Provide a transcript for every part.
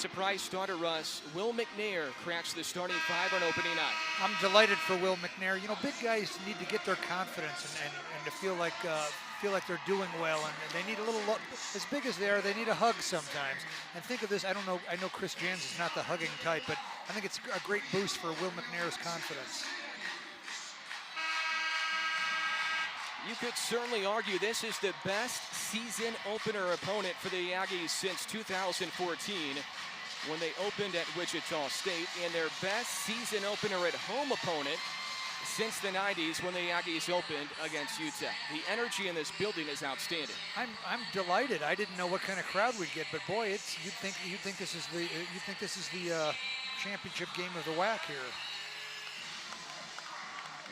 Surprise starter Russ. Will McNair cracks the starting five on opening night. I'm delighted for Will McNair. You know, big guys need to get their confidence and to feel like they're doing well, and they need a little, as big as they are, they need a hug sometimes. And think of this, I know Chris Jans is not the hugging type, but I think it's a great boost for Will McNair's confidence. You could certainly argue this is the best season opener opponent for the Aggies since 2014 when they opened at Wichita State, and their best season opener at home opponent since the 90s when the Aggies opened against UTEP. The energy in this building is outstanding. I'm delighted. I didn't know what kind of crowd we'd get, but boy, you'd think this is the championship game of the WAC here.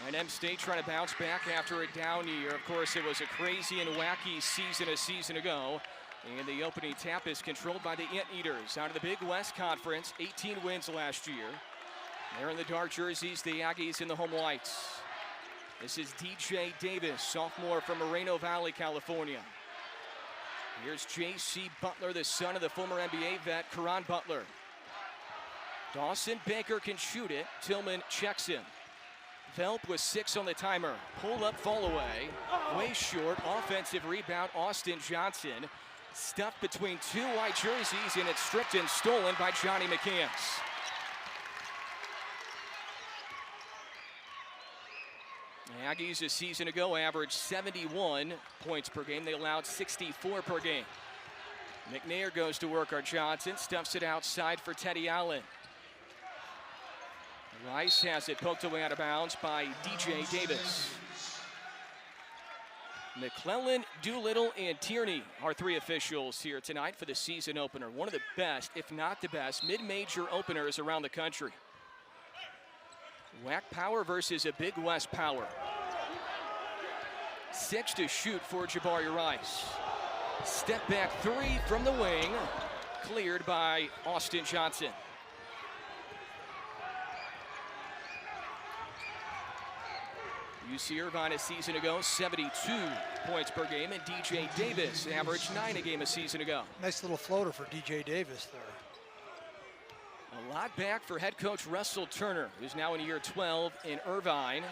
And M State trying to bounce back after a down year. Of course, it was a crazy and wacky season a season ago. And the opening tap is controlled by the Anteaters out of the Big West Conference. 18 wins last year. They're in the dark jerseys, the Aggies in the home whites. This is DJ Davis, sophomore from Moreno Valley, California. Here's J.C. Butler, the son of the former NBA vet, Karan Butler. Dawson Baker can shoot it. Tillman checks him. Velp with 6 on the timer. Pull up, fall away. Way short. Offensive rebound, Austin Johnson. Stuffed between two white jerseys, and it's stripped and stolen by Johnny McCants. The Aggies a season ago averaged 71 points per game. They allowed 64 per game. McNair goes to work on Johnson. Stuffs it outside for Teddy Allen. Rice has it poked away out of bounds by DJ Davis. McClellan, Doolittle, and Tierney are 3 officials here tonight for the season opener. One of the best, if not the best, mid-major openers around the country. WAC power versus a Big West power. 6 to shoot for Jabari Rice. Step back 3 from the wing, cleared by Austin Johnson. UC Irvine a season ago, 72 points per game, and DJ Davis averaged 9 a game a season ago. Nice little floater for DJ Davis there. A lot back for head coach Russell Turner, who's now in year 12 in Irvine.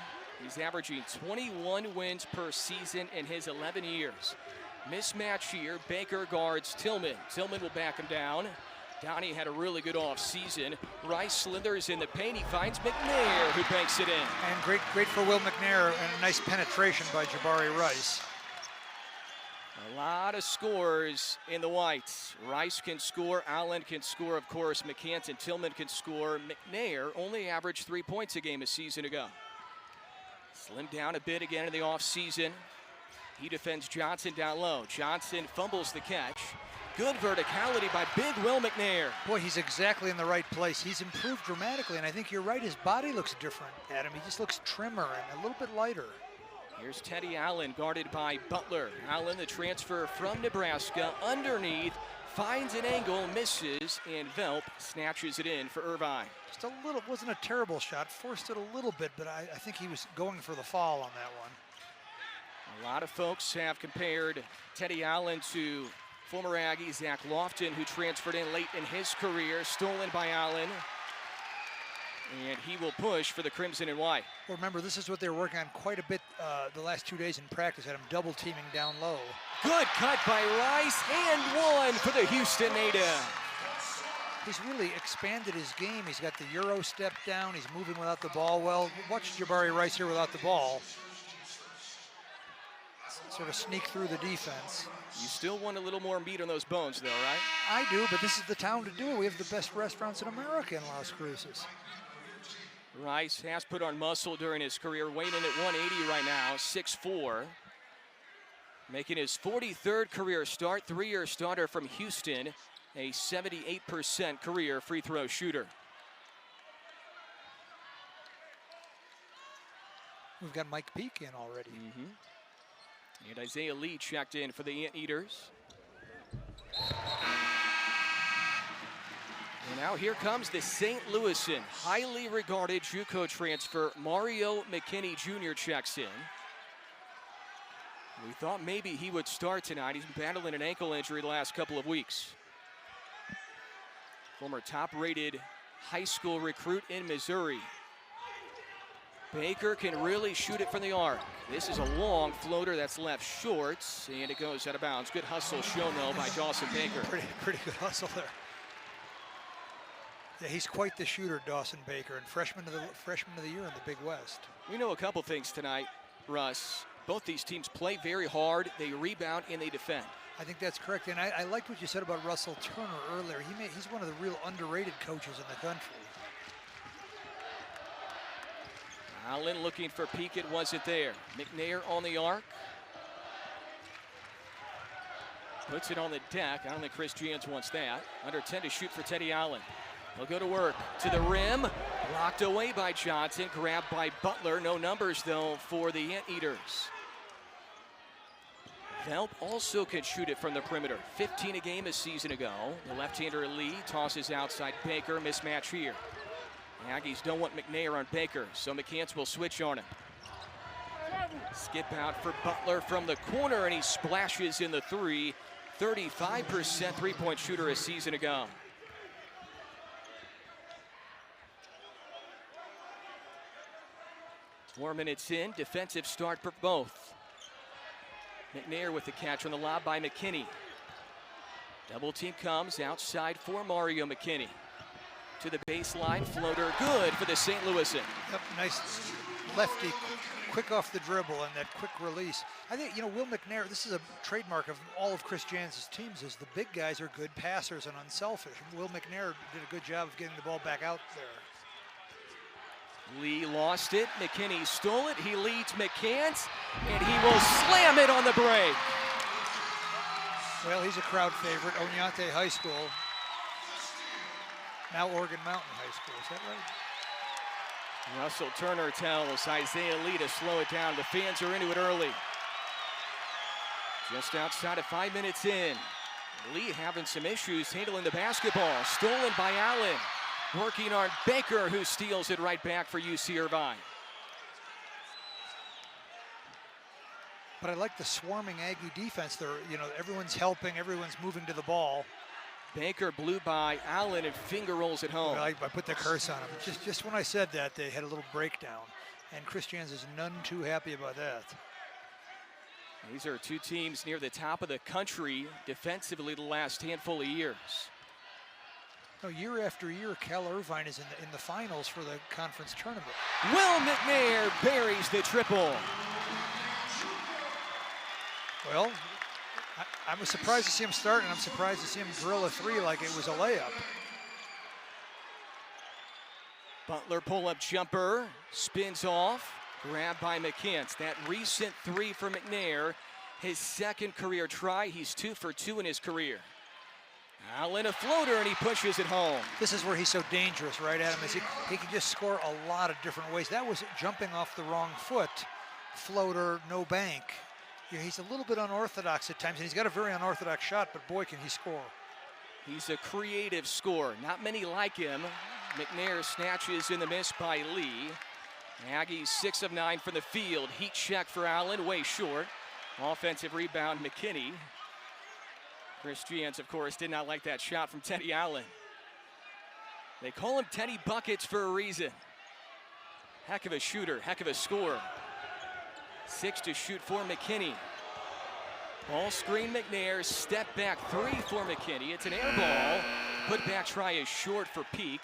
He's averaging 21 wins per season in his 11 years. Mismatch here, Baker guards Tillman. Tillman will back him down. Downey had a really good off-season. Rice slithers in the paint. He finds McNair, who banks it in. And great for Will McNair, and a nice penetration by Jabari Rice. A lot of scores in the whites. Rice can score, Allen can score, of course. McCants and Tillman can score. McNair only averaged 3 points a game a season ago. Slimmed down a bit again in the off-season. He defends Johnson down low. Johnson fumbles the catch. Good verticality by big Will McNair. Boy, he's exactly in the right place. He's improved dramatically, and I think you're right. His body looks different, Adam. He just looks trimmer and a little bit lighter. Here's Teddy Allen, guarded by Butler. Allen, the transfer from Nebraska, underneath, finds an angle, misses, and Velp snatches it in for Irvine. Just a little, wasn't a terrible shot, forced it a little bit, but I think he was going for the fall on that one. A lot of folks have compared Teddy Allen to former Aggie Zach Lofton, who transferred in late in his career, stolen by Allen. And he will push for the Crimson and White. Well, remember, this is what they were working on quite a bit the last 2 days in practice, had him double teaming down low. Good cut by Rice, and 1 for the Houston native. He's really expanded his game. He's got the Euro step down. He's moving without the ball well. Watch Jabari Rice here without the ball. Sort of sneak through the defense. You still want a little more meat on those bones, though, right? I do, but this is the town to do it. We have the best restaurants in America in Las Cruces. Rice has put on muscle during his career, weighing in at 180 right now, 6'4". Making his 43rd career start, 3-year starter from Houston, a 78% career free throw shooter. We've got Mike Peake in already. And Isaiah Lee checked in for the Anteaters. And now here comes the St. Louisan, highly regarded JUCO transfer, Mario McKinney Jr. checks in. We thought maybe he would start tonight. He's been battling an ankle injury the last couple of weeks. former top-rated high school recruit in Missouri. Baker can really shoot it from the arc. This is a long floater that's left short, and it goes out of bounds. Good hustle shown, though, by Dawson Baker. Pretty good hustle there. Yeah, he's quite the shooter, Dawson Baker, and freshman of the year in the Big West. We know a couple things tonight, Russ. Both these teams play very hard. They rebound and they defend. I think that's correct, and I liked what you said about Russell Turner earlier. He's one of the real underrated coaches in the country. Allen looking for Peak, it wasn't there. McNair on the arc. Puts it on the deck. I don't think Chris Jans wants that. Under 10 to shoot for Teddy Allen. He'll go to work, to the rim. Blocked away by Johnson, grabbed by Butler. No numbers, though, for the Anteaters. Velp also can shoot it from the perimeter. 15 a game a season ago. The left-hander Lee tosses outside Baker. Mismatch here. The Aggies don't want McNair on Baker, so McCants will switch on him. Skip out for Butler from the corner, and he splashes in the three. 35% three-point shooter a season ago. Four minutes in, defensive start for both. McNair with the catch on the lob by McKinney. Double team comes outside for Mario McKinney. To the baseline, floater good for the St. Louisan. Yep, nice lefty, quick off the dribble and that quick release. I think, Will McNair, this is a trademark of all of Chris Jans' teams, is the big guys are good passers and unselfish. Will McNair did a good job of getting the ball back out there. Lee lost it, McKinney stole it, he leads McCants, and he will slam it on the break. Well, he's a crowd favorite, Oneonta High School. Now Oregon Mountain High School, is that right? Russell Turner tells Isaiah Lee to slow it down. The fans are into it early. Just outside of 5 minutes in. Lee having some issues handling the basketball. Stolen by Allen. Working on Baker, who steals it right back for UC Irvine. But I like the swarming Aggie defense. They're, everyone's helping, everyone's moving to the ball. Baker blew by Allen and finger rolls it home. I put the curse on him. Just when I said that, they had a little breakdown. And Chris Jans is none too happy about that. These are two teams near the top of the country defensively the last handful of years. No, year after year, Cal Irvine is in the finals for the conference tournament. Will McNair buries the triple. Well, I was surprised to see him start, and I'm surprised to see him drill a three like it was a layup. Butler pull-up jumper, spins off, grabbed by McCants. That recent three for McNair, his second career try. He's 2 for 2 in his career. Allen a floater, and he pushes it home. This is where he's so dangerous, right, Adam? Is he can just score a lot of different ways. That was jumping off the wrong foot. Floater, no bank. He's a little bit unorthodox at times, and he's got a very unorthodox shot, but boy, can he score. He's a creative scorer. Not many like him. McNair snatches in the miss by Lee. Aggies 6 of 9 from the field. Heat check for Allen, way short. Offensive rebound, McKinney. Chris Jans, of course, did not like that shot from Teddy Allen. They call him Teddy Buckets for a reason. Heck of a shooter, heck of a scorer. 6 to shoot for McKinney. Ball screen McNair, step back 3 for McKinney. It's an air ball. Put back try is short for Peak.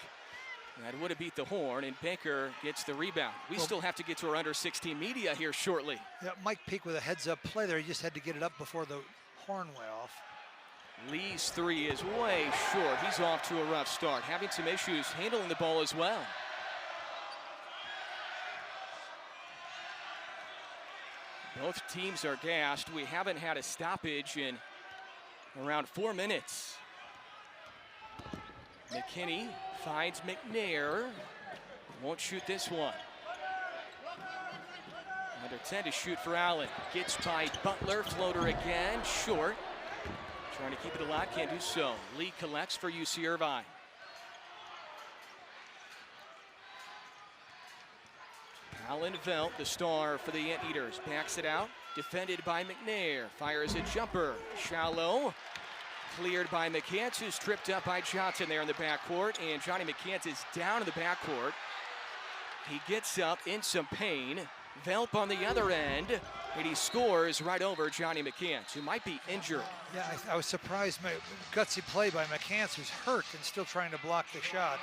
That would have beat the horn, and Baker gets the rebound. We still have to get to our under 16 media here shortly. Yeah, Mike Peak with a heads-up play there. He just had to get it up before the horn went off. Lee's 3 is way short. He's off to a rough start, having some issues handling the ball as well. Both teams are gassed. We haven't had a stoppage in around 4 minutes. McKinney finds McNair. Won't shoot this one. Under 10 to shoot for Allen. Gets by Butler. Floater again. Short. Trying to keep it alive. Can't do so. Lee collects for UC Irvine. Allen Velp, the star for the Anteaters, backs it out. Defended by McNair. Fires a jumper. Shallow. Cleared by McCants, who's tripped up by Johnson there in the backcourt, and Johnny McCants is down in the backcourt. He gets up in some pain. Velp on the other end, and he scores right over Johnny McCants, who might be injured. Yeah, I was surprised. Gutsy play by McCants, who's hurt and still trying to block the shot.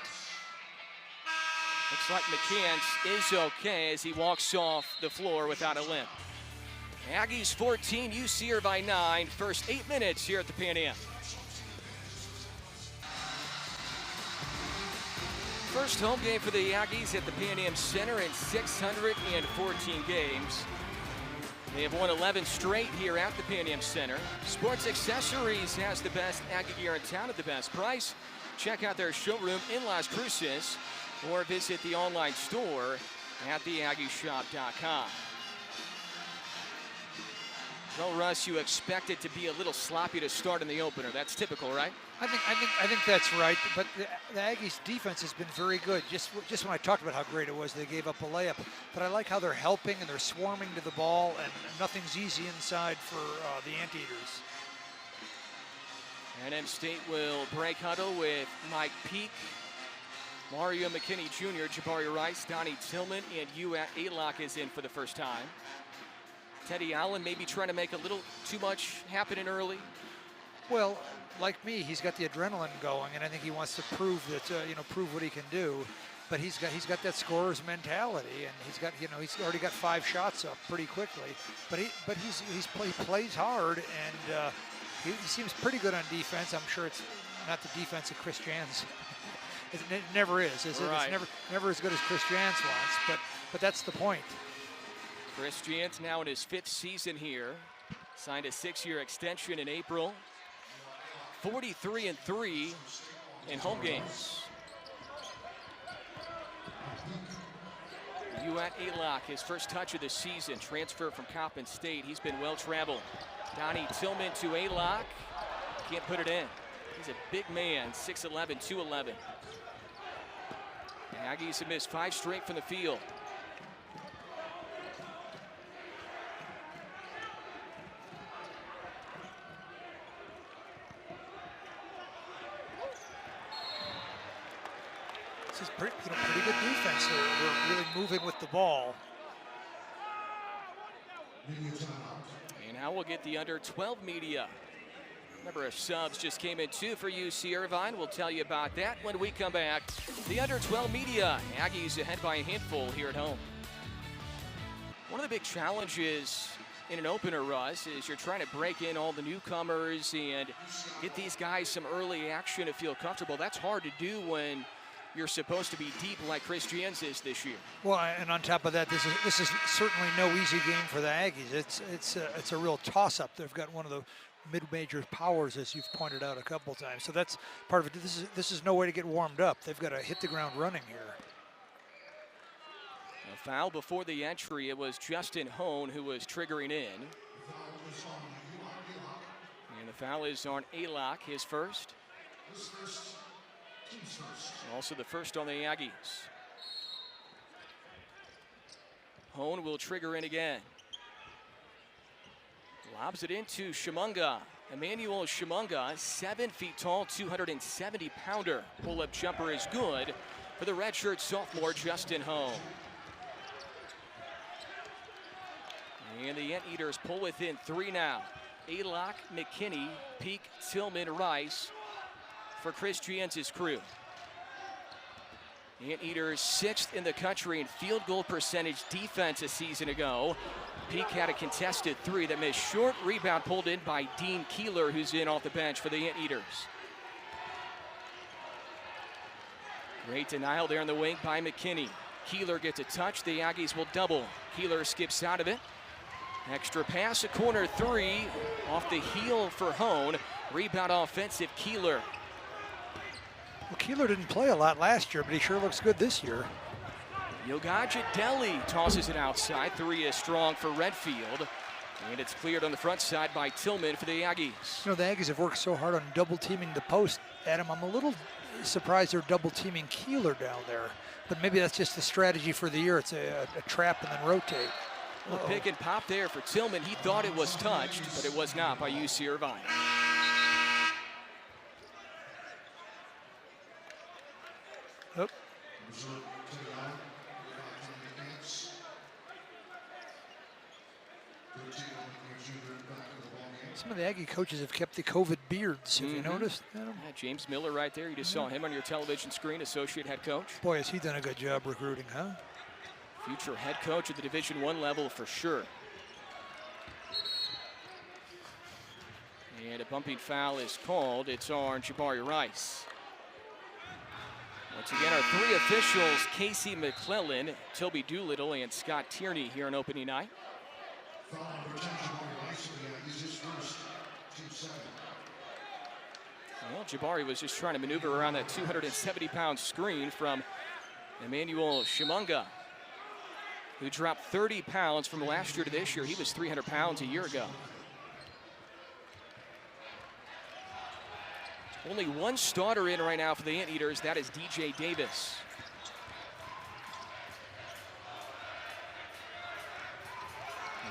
Looks like McCants is okay as he walks off the floor without a limp. Aggies 14, UC Irvine 9. First 8 minutes here at the Pan Am. First home game for the Aggies at the Pan Am Center in 614 games. They have won 11 straight here at the Pan Am Center. Sports Accessories has the best Aggie gear in town at the best price. Check out their showroom in Las Cruces or visit the online store at theaggieshop.com. Well, Russ, you expect it to be a little sloppy to start in the opener. That's typical, right? I think that's right. But the Aggies' defense has been very good. Just when I talked about how great it was, they gave up a layup. But I like how they're helping and they're swarming to the ball, and nothing's easy inside for the Anteaters. NM State will break huddle with Mike Peak, Mario McKinney Jr., Jabari Rice, Donnie Tillman, and Aylock is in for the first time. Teddy Allen maybe trying to make a little too much happening early. Well, like me, he's got the adrenaline going, and I think he wants to prove that prove what he can do. But he's got that scorer's mentality, and he's already got 5 shots up pretty quickly. But he plays hard, and he seems pretty good on defense. I'm sure it's not the defense that Chris Jans. It never is it? Right. It's never as good as Chris Jans wants. But that's the point. Chris Jans now in his 5th season here. Signed a 6-year extension in April. 43-3 in home games. Aylock, his first touch of the season, transfer from Coppin State. He's been well traveled. Donnie Tillman to Aylock. Can't put it in. He's a big man, 6'11", 211. The Aggies have missed 5 straight from the field. This is pretty good defense here. We're really moving with the ball. And now we'll get the under-12 media. Number of subs just came in 2 for UC Irvine. We'll tell you about that when we come back. The under-12 media. Aggies ahead by a handful here at home. One of the big challenges in an opener, Russ, is you're trying to break in all the newcomers and get these guys some early action to feel comfortable. That's hard to do when you're supposed to be deep like Chris Jans is this year. Well, and on top of that, this is certainly no easy game for the Aggies. It's a real toss-up. They've got one of the mid-major powers, as you've pointed out a couple times. So that's part of it. This is no way to get warmed up. They've got to hit the ground running here. A foul before the entry. It was Justin Hone who was triggering in. And the foul is on Aylock, his first. Also the first on the Aggies. Hone will trigger in again. Lobs it into Shimunga. Emmanuel Shimunga, 7 feet tall, 270-pounder. Pull-up jumper is good for the redshirt sophomore Justin Hone. And the Anteaters pull within 3 now. Aylock, McKinney, Peak, Tillman, Rice for Chris Jans' crew. Anteaters 6th in the country in field goal percentage defense a season ago. Peak had a contested 3 that missed short. Rebound pulled in by Dean Keeler, who's in off the bench for the Anteaters. Great denial there in the wing by McKinney. Keeler gets a touch. The Aggies will double. Keeler skips out of it. Extra pass, a corner 3 off the heel for Hone. Rebound offensive, Keeler. Well, Keeler didn't play a lot last year, but he sure looks good this year. Yogaja Deli tosses it outside. 3 is strong for Redfield. And it's cleared on the front side by Tillman for the Aggies. You know, the Aggies have worked so hard on double teaming the post. Adam, I'm a little surprised they're double teaming Keeler down there. But maybe that's just the strategy for the year. It's a trap and then rotate. A pick and pop there for Tillman. He thought it was touched, but it was not by UC Irvine. Oh. Some of the Aggie coaches have kept the COVID beards. Have you noticed? Yeah, James Miller right there. You just saw him on your television screen, associate head coach. Boy, has he done a good job recruiting, huh? Future head coach at the Division I level for sure. And a bumping foul is called. It's on Jabari Rice. Once again, our three officials, Casey McClellan, Toby Doolittle, and Scott Tierney here on opening night. Well, Jabari was just trying to maneuver around that 270-pound screen from Emmanuel Shimunga, who dropped 30 pounds from last year to this year. He was 300 pounds a year ago. Only one starter in right now for the Anteaters. That is DJ Davis.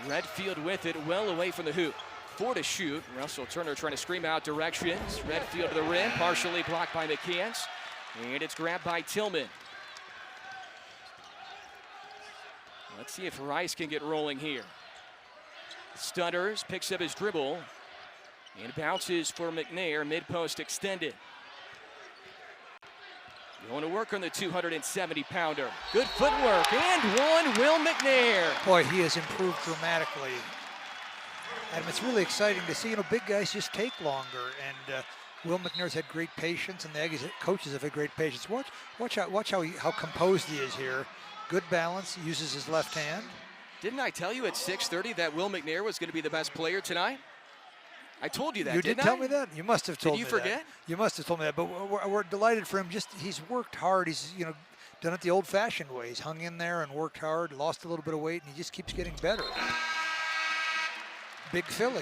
Redfield with it, well away from the hoop. 4 to shoot. Russell Turner trying to scream out directions. Redfield to the rim, partially blocked by McCants. And it's grabbed by Tillman. Let's see if Rice can get rolling here. Stutters, picks up his dribble. And bounces for McNair, mid-post extended. Going to work on the 270-pounder. Good footwork, and one, Will McNair. Boy, he has improved dramatically. Adam, it's really exciting to see, big guys just take longer. And Will McNair's had great patience, and the Aggies coaches have had great patience. Watch how composed he is here. Good balance, uses his left hand. Didn't I tell you at 6:30 that Will McNair was going to be the best player tonight? I told you that, You did tell me that? You must have told me that. Did you forget? You must have told me that, but we're delighted for him. He's worked hard. He's, done it the old-fashioned way. He's hung in there and worked hard, lost a little bit of weight, and he just keeps getting better. Big Philly.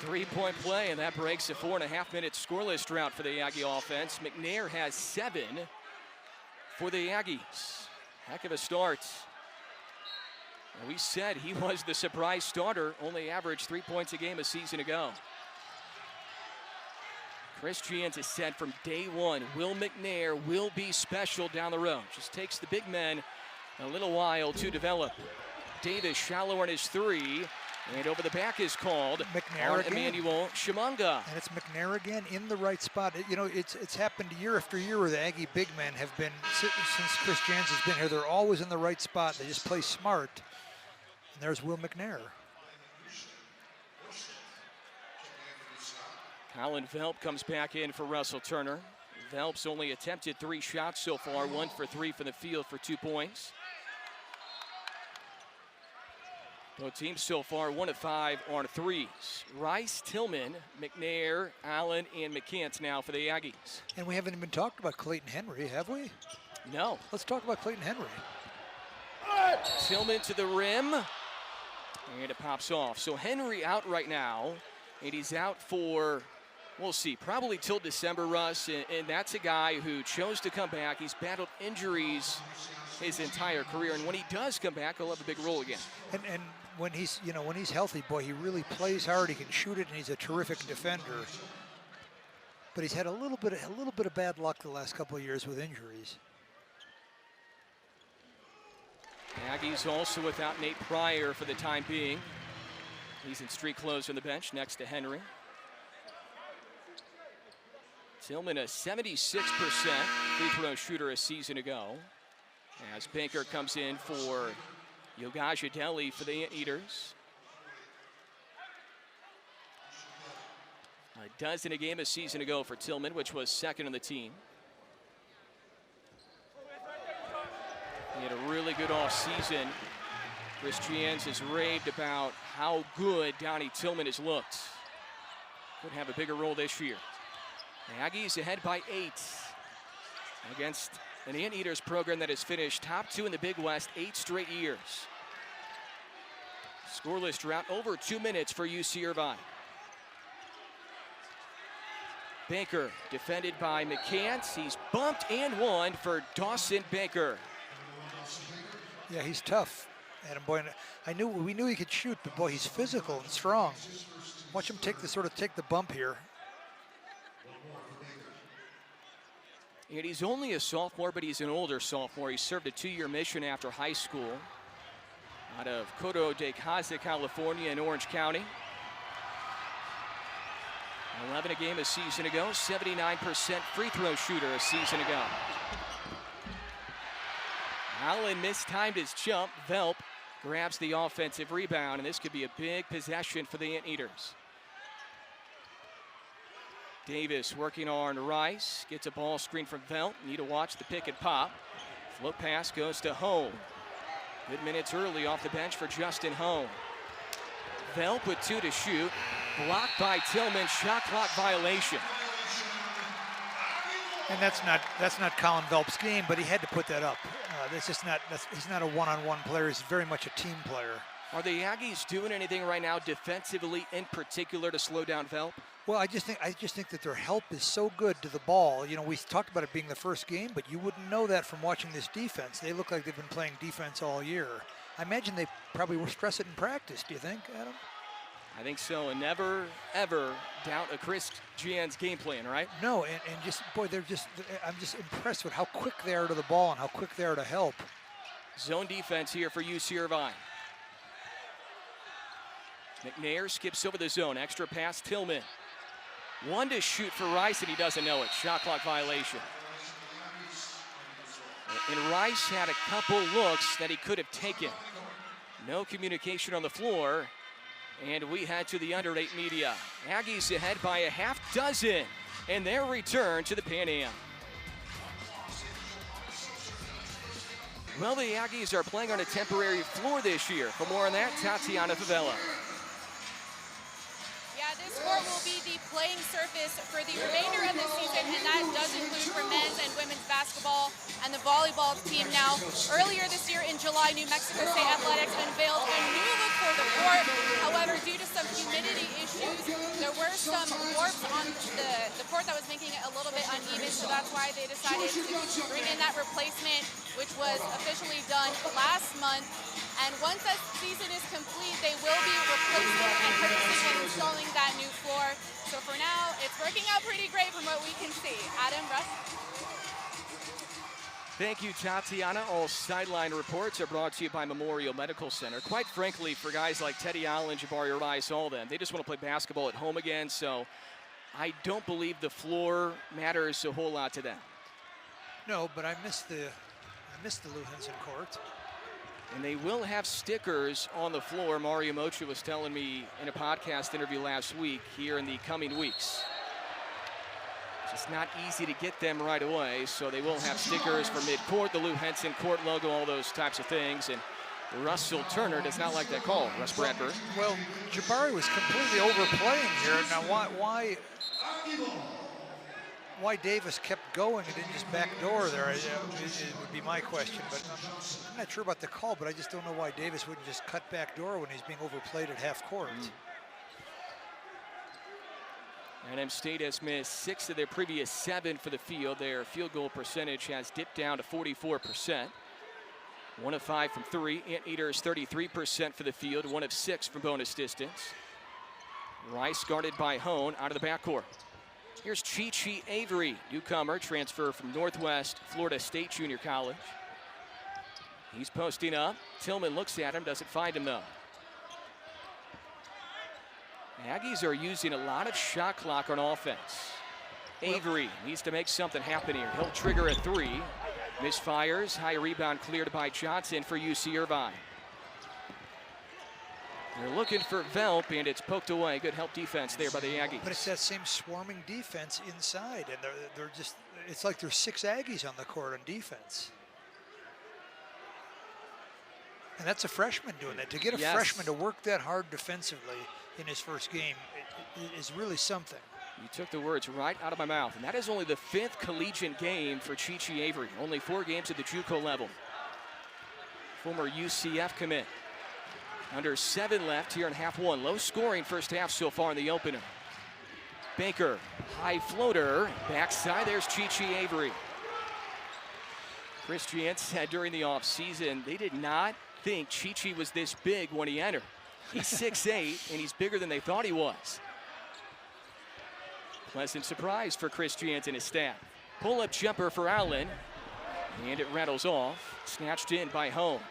3-point play, and that breaks a 4.5-minute scoreless drought for the Aggie offense. McNair has 7 for the Aggies. Heck of a start. And we said he was the surprise starter, only averaged 3 points a game a season ago. Christians has said from day one, Will McNair will be special down the road. Just takes the big men a little while to develop. Davis shallow on his 3, and over the back is called McNair again. Emmanuel Shimunga. And it's McNair again in the right spot. It's happened year after year where the Aggie big men have been, since Chris Jans has been here, they're always in the right spot. They just play smart. And there's Will McNair. Colin Velp comes back in for Russell Turner. Velp's only attempted 3 shots so far, 1 for 3 from the field for 2 points. Both teams so far 1 of 5 on threes. Rice, Tillman, McNair, Allen, and McCants now for the Aggies. And we haven't even talked about Clayton Henry, have we? No. Let's talk about Clayton Henry. Tillman to the rim, and it pops off. So Henry out right now, and he's out for, we'll see, probably till December, Russ, and that's a guy who chose to come back. He's battled injuries his entire career, and when he does come back, he'll have a big role again. And when he's healthy, boy, he really plays hard. He can shoot it, and he's a terrific defender. But he's had a little bit of bad luck the last couple of years with injuries. Aggies also without Nate Pryor for the time being. He's in street clothes on the bench next to Henry. Tillman, a 76% free throw shooter a season ago. As Baker comes in for Yogaja for the Anteaters. A dozen a game a season ago for Tillman, which was second on the team. He had a really good offseason. Chris Jans has raved about how good Donnie Tillman has looked. Could have a bigger role this year. The Aggies ahead by 8 against an Anteaters program that has finished top 2 in the Big West 8 straight years. Scoreless drought over 2 minutes for UC Irvine. Baker defended by McCants. He's bumped and one for Dawson Baker. Yeah, he's tough, Adam. Boy, we knew he could shoot, but boy, he's physical and strong. Watch him take the bump here. And he's only a sophomore, but he's an older sophomore. He served a 2-year mission after high school out of Coto de Caza, California in Orange County. 11 a game a season ago, 79% free throw shooter a season ago. Allen mistimed his jump. Velp grabs the offensive rebound, and this could be a big possession for the Anteaters. Davis working on Rice, gets a ball screen from Velp. Need to watch the pick and pop. Float pass goes to Hone. Good minutes early off the bench for Justin Hone. Velp with 2 to shoot. Blocked by Tillman, shot clock violation. And that's not Colin Velp's game, but he had to put that up. He's not a one-on-one player. He's very much a team player. Are the Aggies doing anything right now defensively in particular to slow down Velp? Well, I just think that their help is so good to the ball. You know, we talked about it being the first game, but you wouldn't know that from watching this defense. They look like they've been playing defense all year. I imagine they probably will stress it in practice. Do you think, Adam? I think so, and never, ever doubt a Chris Gian's game plan, right? No, and just, boy, I'm just impressed with how quick they are to the ball and how quick they are to help. Zone defense here for UC Irvine. McNair skips over the zone, extra pass, Tillman. 1 to shoot for Rice, and he doesn't know it. Shot clock violation. And Rice had a couple looks that he could have taken. No communication on the floor. And we head to the under-8 media. Aggies ahead by a half dozen in their return to the Pan Am. Well, the Aggies are playing on a temporary floor this year. For more on that, Tatiana Favela. Yeah, this court will be the playing surface for the remainder of the season, and that does include for men's and women's basketball and the volleyball team. Now, earlier this year in July, New Mexico State Athletics unveiled a new look for the court. However, due to some humidity issues, there were some warps on the court that was making it a little bit uneven, so that's why they decided to bring in that replacement, which was officially done last month. And once that season is complete, they will be replacing and purchasing and installing that new floor. So for now, it's working out pretty great from what we can see. Adam, Russ? Thank you, Tatiana. All sideline reports are brought to you by Memorial Medical Center. Quite frankly, for guys like Teddy Allen, Jabari Rice, all of them, they just want to play basketball at home again. So I don't believe the floor matters a whole lot to them. No, but I missed the Lou Henson court. And they will have stickers on the floor. Mario Mocha was telling me in a podcast interview last week here in the coming weeks. It's not easy to get them right away, so they will have stickers for midcourt, the Lou Henson court logo, all those types of things. And Russell Turner does not like that call, Russ Bradford. Well, Jabari was completely overplaying here. Now, why Davis kept going and didn't just backdoor there, it would be my question. But I'm not sure about the call, but I just don't know why Davis wouldn't just cut backdoor when he's being overplayed at half court. NM State has missed 6 of their previous 7 for the field. Their field goal percentage has dipped down to 44%. 1 of 5 from 3. Anteaters 33% for the field. 1 of 6 from bonus distance. Rice guarded by Hone out of the backcourt. Here's Chi Avery, newcomer, transfer from Northwest Florida State Junior College. He's posting up. Tillman looks at him, doesn't find him though. Aggies are using a lot of shot clock on offense. Avery needs to make something happen here. He'll trigger a 3. Misfires, high rebound cleared by Johnson for UC Irvine. They're looking for Velp, and it's poked away. Good help defense there by the Aggies. But it's that same swarming defense inside, and they're just, it's like there's 6 Aggies on the court on defense. And that's a freshman doing that. To get a freshman to work that hard defensively in his first game is really something. You took the words right out of my mouth, and that is only the 5th collegiate game for Chi Avery. Only 4 games at the JUCO level. Former UCF commit. Under 7 left here in half 1. Low scoring first half so far in the opener. Baker, high floater, backside, there's Chi Avery. Chris Giant said during the offseason they did not think Chi was this big when he entered. He's 6'8", and he's bigger than they thought he was. Pleasant surprise for Chris Giant and his staff. Pull-up jumper for Allen. And it rattles off. Snatched in by Home.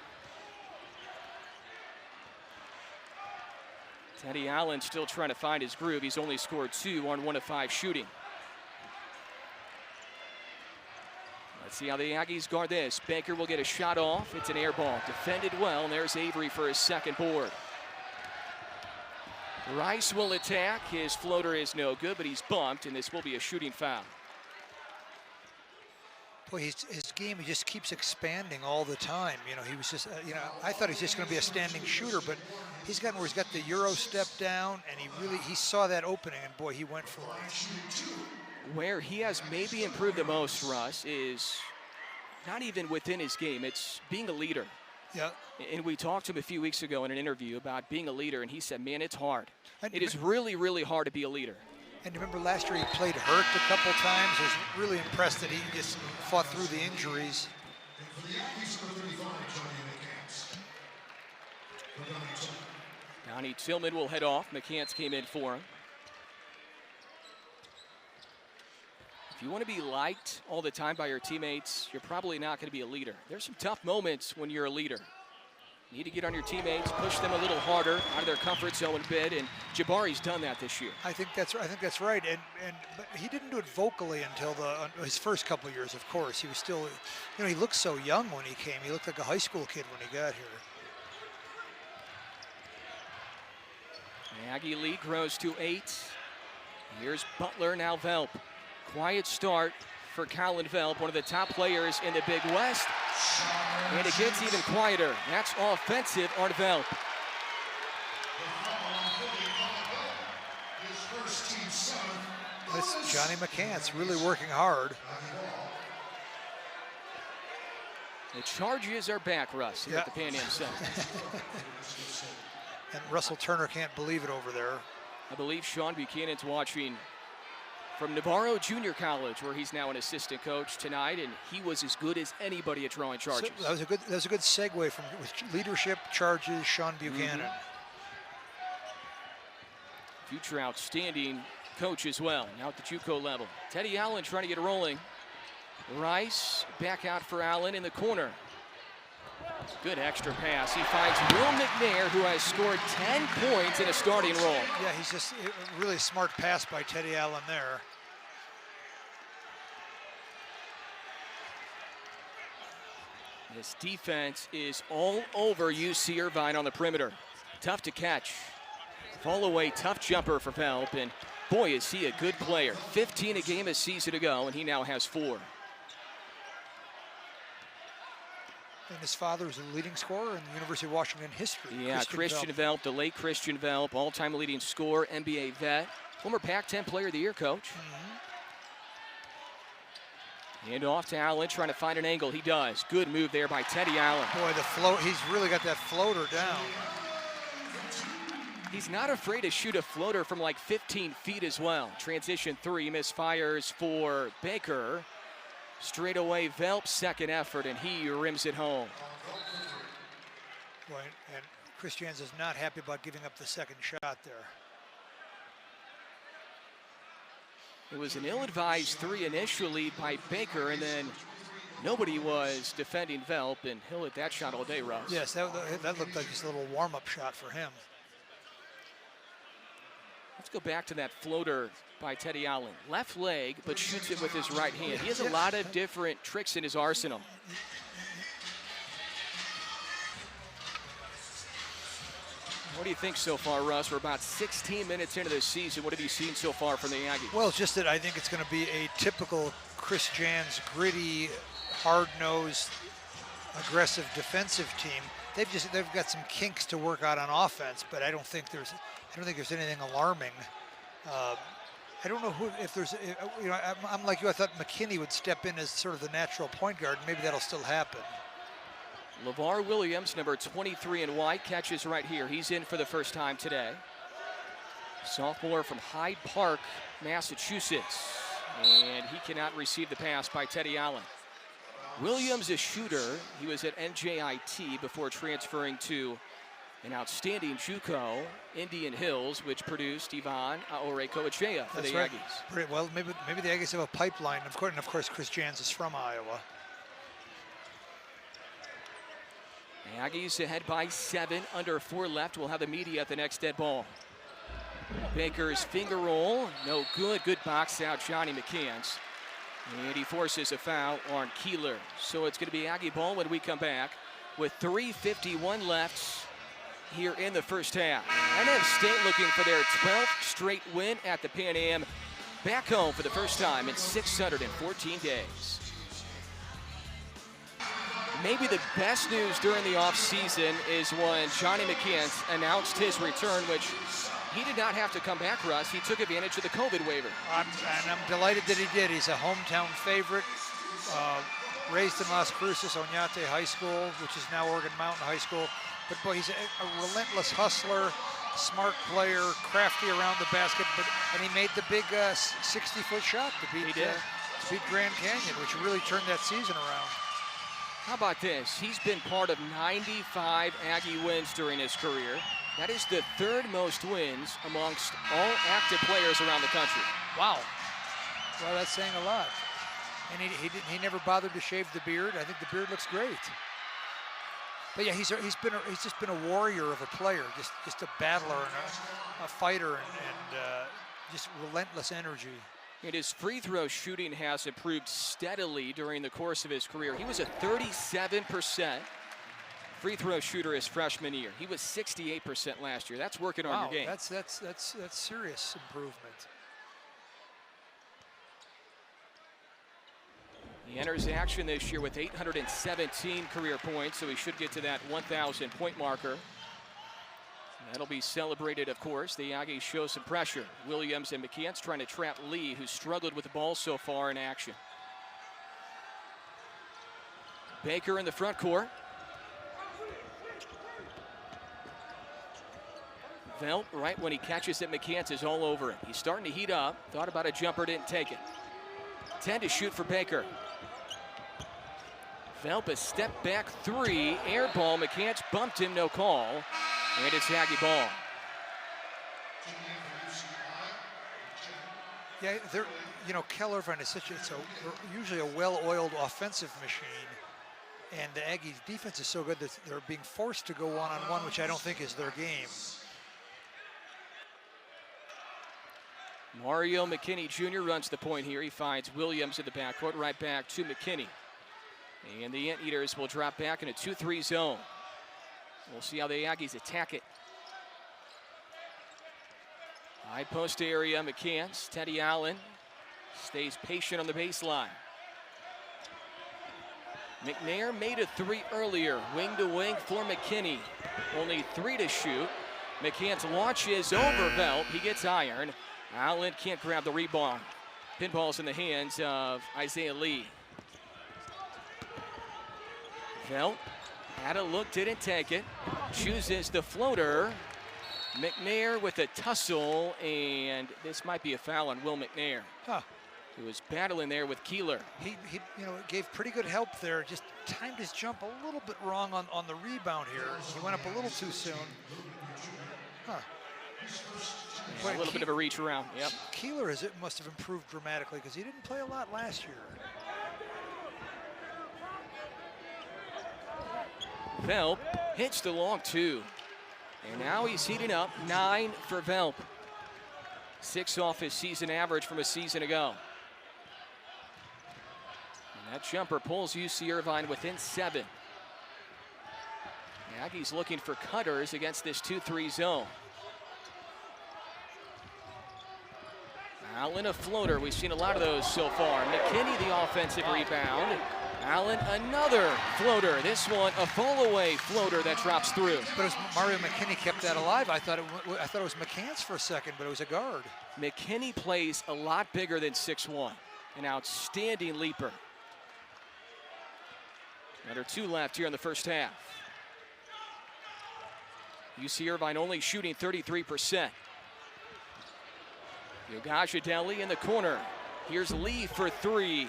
Teddy Allen still trying to find his groove. He's only scored 2 on 1 of 5 shooting. Let's see how the Aggies guard this. Baker will get a shot off. It's an air ball. Defended well, and there's Avery for his second board. Rice will attack. His floater is no good, but he's bumped, and this will be a shooting foul. Boy, his game, he just keeps expanding all the time. You know, he was just, I thought he was just going to be a standing shooter, but he's gotten where he's got the Euro step down, and he saw that opening, and boy, he went for it. Where he has maybe improved the most, Russ, is not even within his game. It's being a leader. Yeah. And we talked to him a few weeks ago in an interview about being a leader, and he said, man, it's hard. It is really, really hard to be a leader. And remember last year he played hurt a couple times. I was really impressed that he just fought through the injuries. Donnie Tillman will head off. McCants came in for him. If you want to be liked all the time by your teammates, you're probably not going to be a leader. There's some tough moments when you're a leader. You need to get on your teammates, push them a little harder out of their comfort zone a bit, and Jabari's done that this year. I think that's right. But he didn't do it vocally until his first couple of years. Of course, he was still, he looked so young when he came. He looked like a high school kid when he got here. The Aggie lead grows to 8. Here's Butler, now Velp. Quiet start for Colin Velp, one of the top players in the Big West. And it gets even quieter. That's offensive on Velp. That's Johnny McCants really working hard. The Chargers are back, Russ, here at the Pan Am Center. And Russell Turner can't believe it over there. I believe Sean Buchanan's watching from Navarro Junior College, where he's now an assistant coach tonight, and he was as good as anybody at drawing charges. So that was a good segue from with leadership, charges, Sean Buchanan. Future outstanding coach as well, now at the JUCO level. Teddy Allen trying to get rolling. Rice back out for Allen in the corner. Good extra pass. He finds Will McNair, who has scored 10 points in a starting role. Yeah, he's just a really smart pass by Teddy Allen there. This defense is all over UC Irvine on the perimeter. Tough to catch. Fall away, tough jumper for Velp, and boy, is he a good player. 15 a game a season ago, and he now has 4. And his father is a leading scorer in the University of Washington history. Yeah, Christian Velp, the late Christian Velp, all-time leading scorer, NBA vet, former Pac-10 Player of the Year coach. Hand off to Allen, trying to find an angle. He does. Good move there by Teddy Allen. Boy, the float, he's really got that floater down. He's not afraid to shoot a floater from like 15 feet as well. Transition 3, misfires for Baker. Straight away, Velp's second effort, and he rims it home. Boy, and Chris Jans is not happy about giving up the second shot there. It was an ill-advised 3 initially by Baker, and then nobody was defending Velp, and he'll hit that shot all day, Russ. Yes, that looked like just a little warm-up shot for him. Let's go back to that floater by Teddy Allen. Left leg, but shoots it with his right hand. He has a lot of different tricks in his arsenal. What do you think so far, Russ? We're about 16 minutes into this season. What have you seen so far from the Aggies? Well, it's just that I think it's going to be a typical Chris Jans gritty, hard-nosed, aggressive defensive team. They've got some kinks to work out on offense, but I don't think there's anything alarming. I don't know if there's, I'm like you. I thought McKinney would step in as sort of the natural point guard. Maybe that'll still happen. LeVar Williams, number 23 in white, catches right here. He's in for the first time today. Sophomore from Hyde Park, Massachusetts. And he cannot receive the pass by Teddy Allen. Williams, a shooter. He was at NJIT before transferring to An outstanding JUCO, Indian Hills, which produced Ivan Aorekoechea for That's the right. Aggies. Pretty well, maybe the Aggies have a pipeline. And of course, Chris Jans is from Iowa. Aggies ahead by 7, under 4 left. We'll have the media at the next dead ball. Baker's finger roll, no good. Good box out, Johnny McCants. And he forces a foul on Keeler. So it's going to be Aggie ball when we come back with 3:51 left here in the first half. NM State looking for their 12th straight win at the Pan Am. Back home for the first time in 614 days. Maybe the best news during the offseason is when Johnny McCants announced his return, which he did not have to come back, Russ. He took advantage of the COVID waiver. I'm delighted that he did. He's a hometown favorite, raised in Las Cruces, Oñate High School, which is now Oregon Mountain High School. But boy, he's a relentless hustler, smart player, crafty around the basket. And he made the big 60-foot shot to beat Grand Canyon, which really turned that season around. How about this? He's been part of 95 Aggie wins during his career. That is the 3rd most wins amongst all active players around the country. Wow. Well, that's saying a lot. And he never bothered to shave the beard. I think the beard looks great. But yeah, he's just been a warrior of a player, just a battler and a fighter and just relentless energy. And his free throw shooting has improved steadily during the course of his career. He was a 37% free throw shooter his freshman year. He was 68% last year. That's working on your game. That's serious improvement. He enters action this year with 817 career points, so he should get to that 1,000 point marker. That'll be celebrated, of course. The Aggies show some pressure. Williams and McCants trying to trap Lee, who struggled with the ball so far in action. Baker in the front court. Velt, right when he catches it, McCants is all over it. He's starting to heat up. Thought about a jumper, didn't take it. 10 to shoot for Baker. Velp a step back 3, air ball. McCants bumped him, no call. And it's Aggie ball. Yeah, Kell Irvine is usually a well-oiled offensive machine, and the Aggies' defense is so good that they're being forced to go one-on-one, which I don't think is their game. Mario McKinney Jr. runs the point here. He finds Williams in the backcourt, right back to McKinney. And the Anteaters will drop back in a 2-3 zone. We'll see how the Aggies attack it. High post area, McCants. Teddy Allen stays patient on the baseline. McNair made a 3 earlier, wing to wing for McKinney. Only 3 to shoot. McCants launches over Velp. He gets iron. Allen can't grab the rebound. Pinball's in the hands of Isaiah Lee. Velp had a look, didn't take it. Chooses the floater. McNair with a tussle, and this might be a foul on Will McNair. He was battling there with Keeler. He gave pretty good help there. Just timed his jump a little bit wrong on the rebound here. He went up a little too soon. A little bit of a reach around. Yep. Keeler must have improved dramatically because he didn't play a lot last year. Velp hits the long 2. And now he's heating up. 9 for Velp. 6 off his season average from a season ago. And that jumper pulls UC Irvine within 7. The Aggies looking for cutters against this 2-3 zone. Allen a floater. We've seen a lot of those so far. McKinney the offensive rebound. Allen another floater. This one a fall-away floater that drops through. But it was Mario McKinney kept that alive. I thought it was McCants for a second, but it was a guard. McKinney plays a lot bigger than 6'1". An outstanding leaper. Under 2 left here in the first half. UC Irvine only shooting 33%. Yogajadelli in the corner. Here's Lee for 3.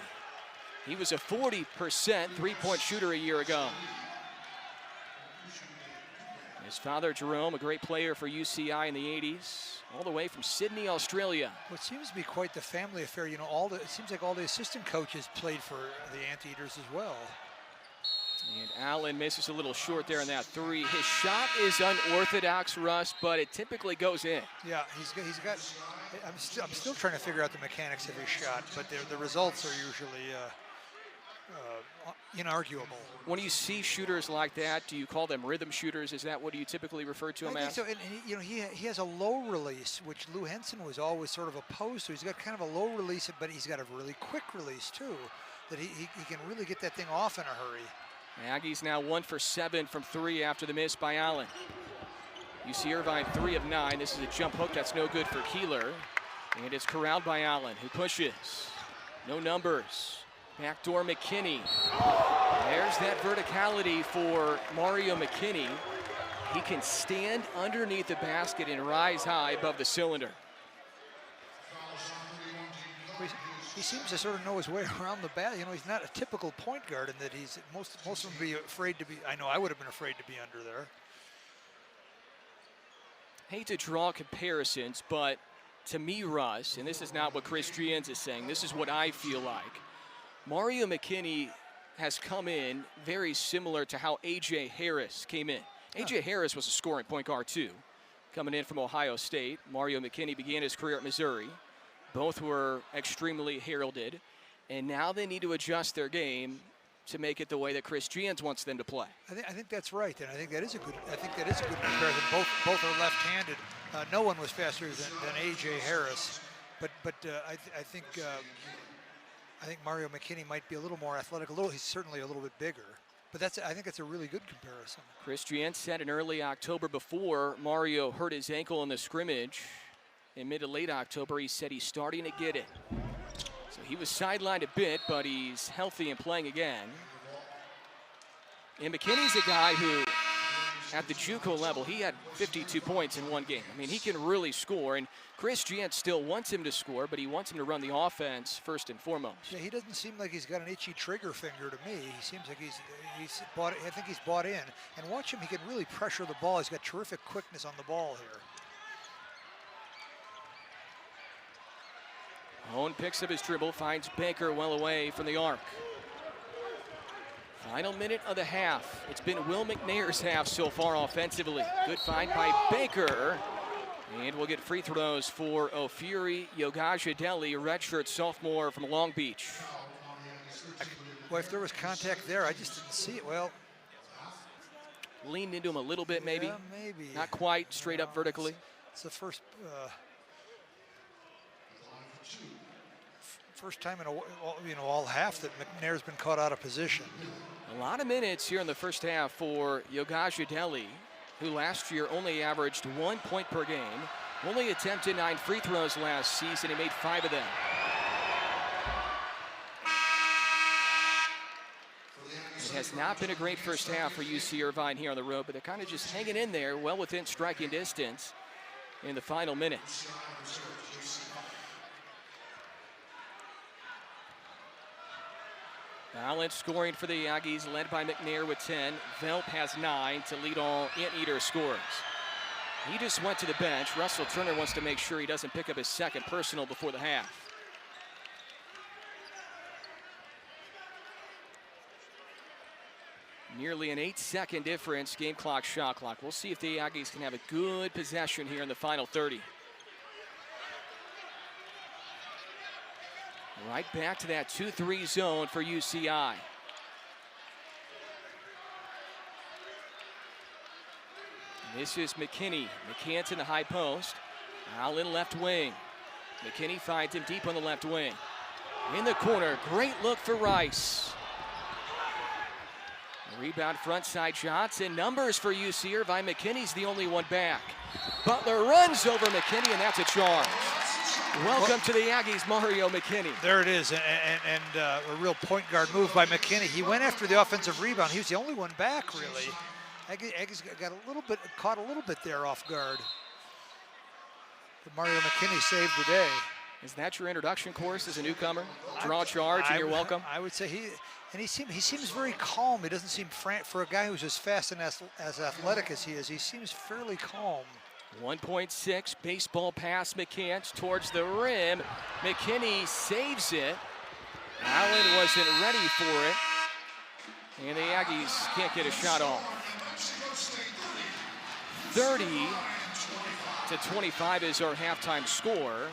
He was a 40% three-point shooter a year ago. His father, Jerome, a great player for UCI in the 80s, all the way from Sydney, Australia. Well, it seems to be quite the family affair. You know, it seems like all the assistant coaches played for the Anteaters as well. And Allen misses a little short there in that three. His shot is unorthodox, Russ, but it typically goes in. Yeah, he's got. I'm still trying to figure out the mechanics of his shot, but the results are usually inarguable. When you see shooters like that, do you call them rhythm shooters? Is that what you typically refer to him I think as? so. And you know, he has a low release, which Lou Henson was always sort of opposed to. He's got kind of a low release, but he's got a really quick release too, that he can really get that thing off in a hurry. Aggies now 1 for 7 from 3 after the miss by Allen. UC Irvine 3 of 9. This is a jump hook that's no good for Keeler. And it's corralled by Allen, who pushes. No numbers. Backdoor McKinney. There's that verticality for Mario McKinney. He can stand underneath the basket and rise high above the cylinder. He seems to sort of know his way around the bat. You know, he's not a typical point guard in that he's most of them be afraid to be. I know I would have been afraid to be under there. Hate to draw comparisons, but to me, Russ, and this is not what Chris Drians is saying, this is what I feel like. Mario McKinney has come in very similar to how A.J. Harris came in. A.J. Harris was a scoring point guard too, coming in from Ohio State. Mario McKinney began his career at Missouri. Both were extremely heralded, and now they need to adjust their game to make it the way that Chris Drians wants them to play. I think that's right, and I think that is a good comparison. Both are left-handed. No one was faster than A.J. Harris, but I think Mario McKinney might be a little more athletic. He's certainly a little bit bigger, but I think that's a really good comparison. Chris Drians said in early October, before Mario hurt his ankle in the scrimmage in mid to late October, he said he's starting to get it. So he was sidelined a bit, but he's healthy and playing again. And McKinney's a guy who, at the JUCO level, he had 52 points in one game. I mean, he can really score, and Chris Drians still wants him to score, but he wants him to run the offense first and foremost. Yeah, he doesn't seem like he's got an itchy trigger finger to me. He seems like he's bought. I think he's bought in. And watch him; he can really pressure the ball. He's got terrific quickness on the ball here. Owen picks up his dribble, finds Baker well away from the arc. Final minute of the half. It's been Will McNair's half so far offensively. Good find by Baker. And we'll get free throws for Ofiri Yogajideli, a redshirt sophomore from Long Beach. Well, if there was contact there, I just didn't see it. Well, leaned into him a little bit, maybe. Yeah, maybe. Not quite straight up vertically. It's the first time in all half that McNair's been caught out of position. A lot of minutes here in the first half for Yogajideli, who last year only averaged 1 point per game. Only attempted 9 free throws last season. He made 5 of them. It has not been a great first half for UC Irvine here on the road, but they're kind of just hanging in there, well within striking distance in the final minutes. Balanced scoring for the Aggies, led by McNair with 10. Velp has 9 to lead all Anteater scorers. He just went to the bench. Russell Turner wants to make sure he doesn't pick up his second personal before the half. Nearly an 8-second difference, game clock, shot clock. We'll see if the Aggies can have a good possession here in the final 30. Right back to that 2-3 zone for UCI. This is McKinney. McCants in the high post. Allen left wing. McKinney finds him deep on the left wing. In the corner, great look for Rice. Rebound front side shots and numbers for UC Irvine. McKinney's the only one back. Butler runs over McKinney, and that's a charge. Welcome to the Aggies, Mario McKinney. There it is, and a real point guard move by McKinney. He went after the offensive rebound. He was the only one back, really. Aggies got caught a little bit there off guard. But Mario McKinney saved the day. Is that your introduction course as a newcomer? Draw charge and you're welcome? I would say And he seems very calm. He doesn't seem for a guy who's as fast and as athletic as he is. He seems fairly calm. 1.6 baseball pass, McCants towards the rim. McKinney saves it. Allen wasn't ready for it. And the Aggies can't get a shot off. 30-25 is our halftime score.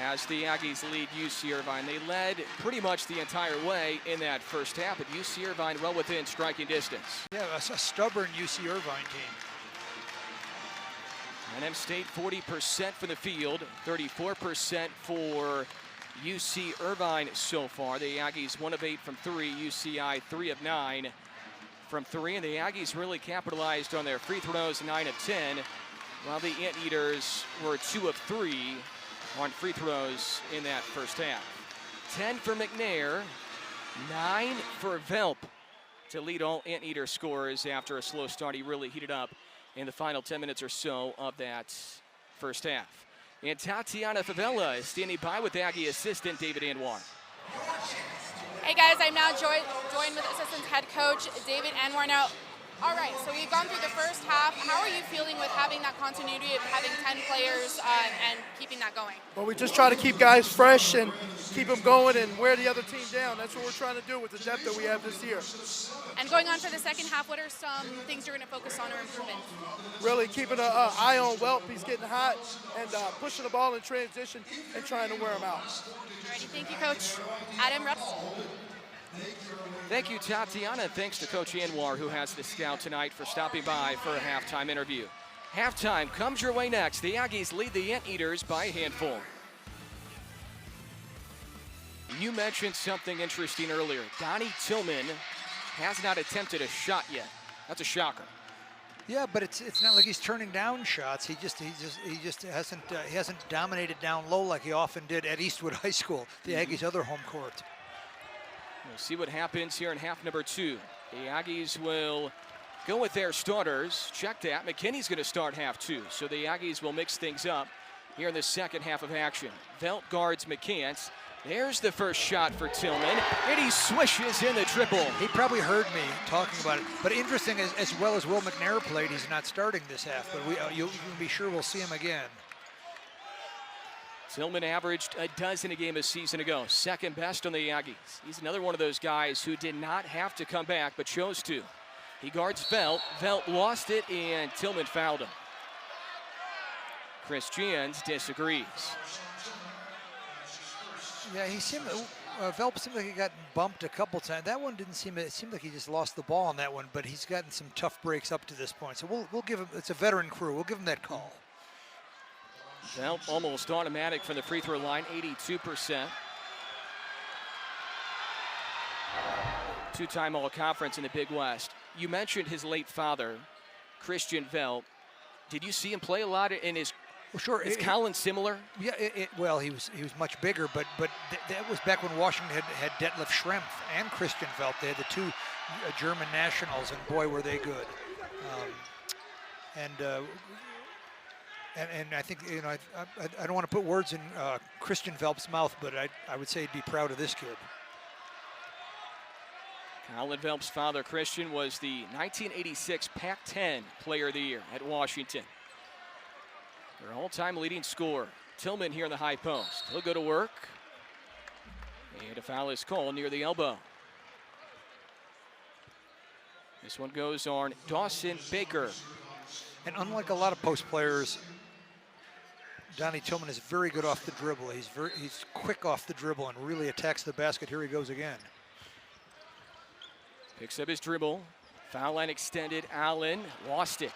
As the Aggies lead UC Irvine. They led pretty much the entire way in that first half, but UC Irvine well within striking distance. Yeah, a stubborn UC Irvine team. NM State 40% from the field, 34% for UC Irvine so far. The Aggies 1 of 8 from 3, UCI 3 of 9 from 3, and the Aggies really capitalized on their free throws, 9 of 10, while the Anteaters were 2 of 3 on free throws in that first half. 10 for McNair, 9 for Velp to lead all Anteater scorers after a slow start. He really heated up in the final 10 minutes or so of that first half. And Tatiana Favela is standing by with Aggie assistant David Anwar. Hey guys, I'm now joined with assistant head coach David Anwar. Now, all right, so we've gone through the first half. How are you feeling with having that continuity of having 10 players and keeping that going? Well, we just try to keep guys fresh and keep them going and wear the other team down. That's what we're trying to do with the depth that we have this year. And going on for the second half, what are some things you're going to focus on or improvement? Really keeping an eye on Welp. He's getting hot and pushing the ball in transition and trying to wear him out. Alrighty, thank you, Coach. Adam Rupp. Thank you, Tatiana. Thanks to Coach Anwar, who has the scout tonight, for stopping by for a halftime interview. Halftime comes your way next. The Aggies lead the Anteaters by a handful. You mentioned something interesting earlier. Donnie Tillman has not attempted a shot yet. That's a shocker. Yeah, but it's not like he's turning down shots. He just hasn't dominated down low like he often did at Eastwood High School, the Aggies' other home court. We'll see what happens here in half number 2. The Aggies will go with their starters. Check that. McKinney's going to start half 2. So the Aggies will mix things up here in the second half of action. Velp guards McCants. There's the first shot for Tillman, and he swishes in the triple. He probably heard me talking about it. But interesting, as well as Will McNair played, he's not starting this half. But you can be sure we'll see him again. Tillman averaged a dozen a game a season ago, second best on the Aggies. He's another one of those guys who did not have to come back, but chose to. He guards Velp. Velp lost it, and Tillman fouled him. Chris Jans disagrees. Yeah, Velp seemed like he got bumped a couple times. That one didn't seem, it seemed like he just lost the ball on that one, but he's gotten some tough breaks up to this point. So we'll give him, it's a veteran crew, we'll give him that call. Velp almost automatic from the free throw line, 82%. Two-time All-Conference in the Big West. You mentioned his late father, Christian Velp. Did you see him play a lot in his? Well, sure. Is Colin similar? Yeah. Well, he was much bigger, but that was back when Washington had Detlef Schrempf and Christian Velp. They had the two German nationals, and boy, were they good. And I think, you know, I don't want to put words in Christian Velp's mouth, but I would say he'd be proud of this kid. Colin Velp's father, Christian, was the 1986 Pac-10 Player of the Year at Washington. Their all-time leading scorer. Tillman here in the high post. He'll go to work. And a foul is called near the elbow. This one goes on Dawson Baker. And unlike a lot of post players, Donnie Tillman is very good off the dribble. He's quick off the dribble and really attacks the basket. Here he goes again. Picks up his dribble. Foul line extended. Allen lost it.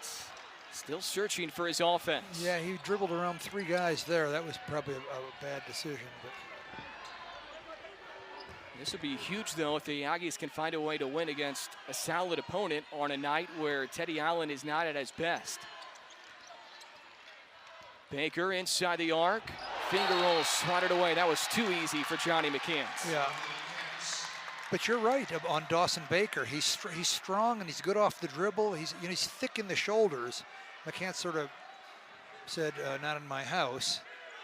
Still searching for his offense. Yeah, he dribbled around 3 guys there. That was probably a bad decision. But this would be huge, though, if the Aggies can find a way to win against a solid opponent on a night where Teddy Allen is not at his best. Baker inside the arc. Finger roll swatted away. That was too easy for Johnny McCants. Yeah. But you're right on Dawson Baker. He's strong and he's good off the dribble. He's thick in the shoulders. McCants sort of said, "Not in my house,"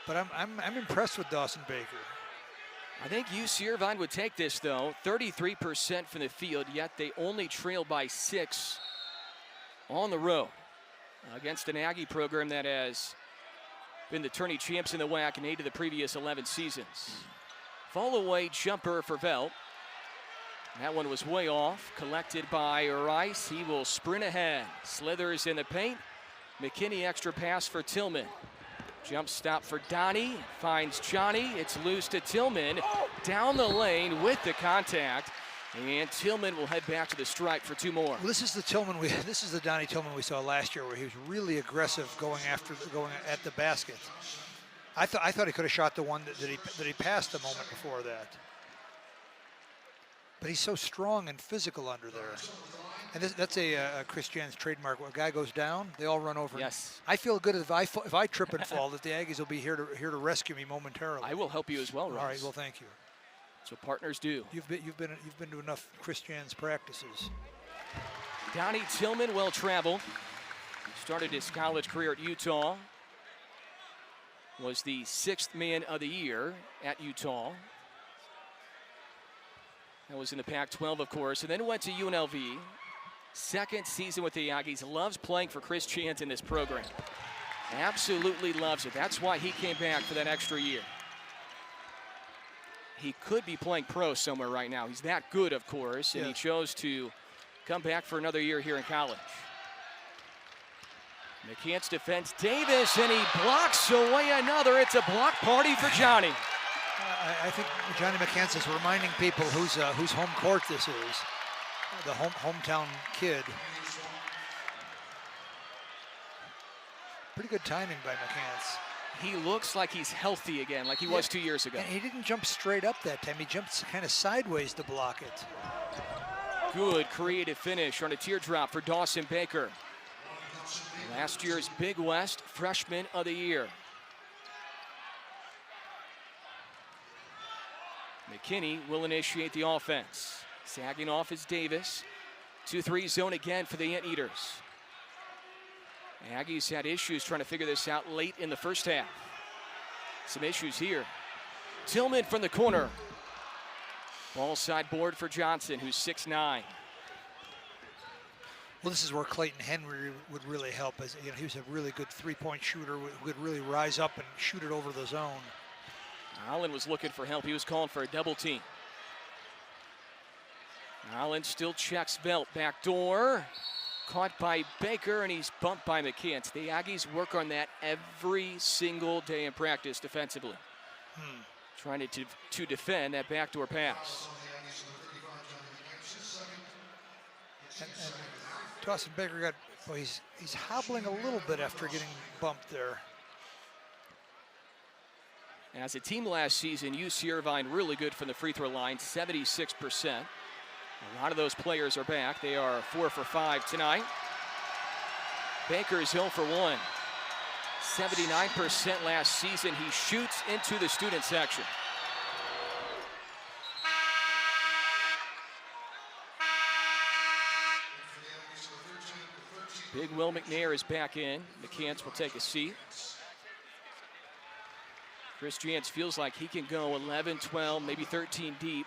but I'm impressed with Dawson Baker. I think UC Irvine would take this, though. 33% from the field, yet they only trail by 6 on the road against an Aggie program that has been the tourney champs in the WAC in 8 of the previous 11 seasons. Fall-away jumper for Velt. That one was way off, collected by Rice. He will sprint ahead, slithers in the paint. McKinney extra pass for Tillman. Jump stop for Donnie, finds Johnny. It's loose to Tillman, down the lane with the contact. And Tillman will head back to the stripe for 2 more. Well, this is the Donnie Tillman we saw last year, where he was really aggressive going at the basket. I thought he could have shot the one that he passed a moment before that. But he's so strong and physical under there. And that's a Chris Jan's trademark. When a guy goes down, they all run over. Yes. I feel good if I trip and fall that the Aggies will be here to rescue me momentarily. I will help you as well, Ross. All right. Well, thank you. That's what partners do. You've been to enough Chris Jan's practices. Donnie Tillman, well traveled. Started his college career at Utah. Was the 6th man of the year at Utah. That was in the Pac-12, of course, and then went to UNLV. 2nd season with the Aggies. Loves playing for Chris Chant in this program. Absolutely loves it. That's why he came back for that extra year. He could be playing pro somewhere right now. He's that good, of course, and he chose to come back for another year here in college. McCants defends Davis, and he blocks away another. It's a block party for Johnny. I think Johnny McCants is reminding people whose home court this is. The hometown kid. Pretty good timing by McCants. He looks like he's healthy again, like he was 2 years ago. And he didn't jump straight up that time. He jumped kind of sideways to block it. Good creative finish on a teardrop for Dawson Baker. Last year's Big West Freshman of the Year. McKinney will initiate the offense. Sagging off is Davis. 2-3 zone again for the Anteaters. Aggies had issues trying to figure this out late in the first half. Some issues here. Tillman from the corner. Ball side board for Johnson, who's 6'9". Well, this is where Clayton Henry would really help. As he was a really good three-point shooter who could really rise up and shoot it over the zone. Allen was looking for help. He was calling for a double team. Allen still checks Velt. Back door. Caught by Baker, and he's bumped by McCants. The Aggies work on that every single day in practice defensively. Trying to defend that backdoor pass. And Dawson Baker he's hobbling a little bit after getting bumped there. As a team last season, UC Irvine really good from the free throw line, 76%. A lot of those players are back. They are 4 for 5 tonight. Baker's 0 for 1. 79% last season. He shoots into the student section. Big Will McNair is back in. McCants will take a seat. Chris Jantz feels like he can go 11, 12, maybe 13 deep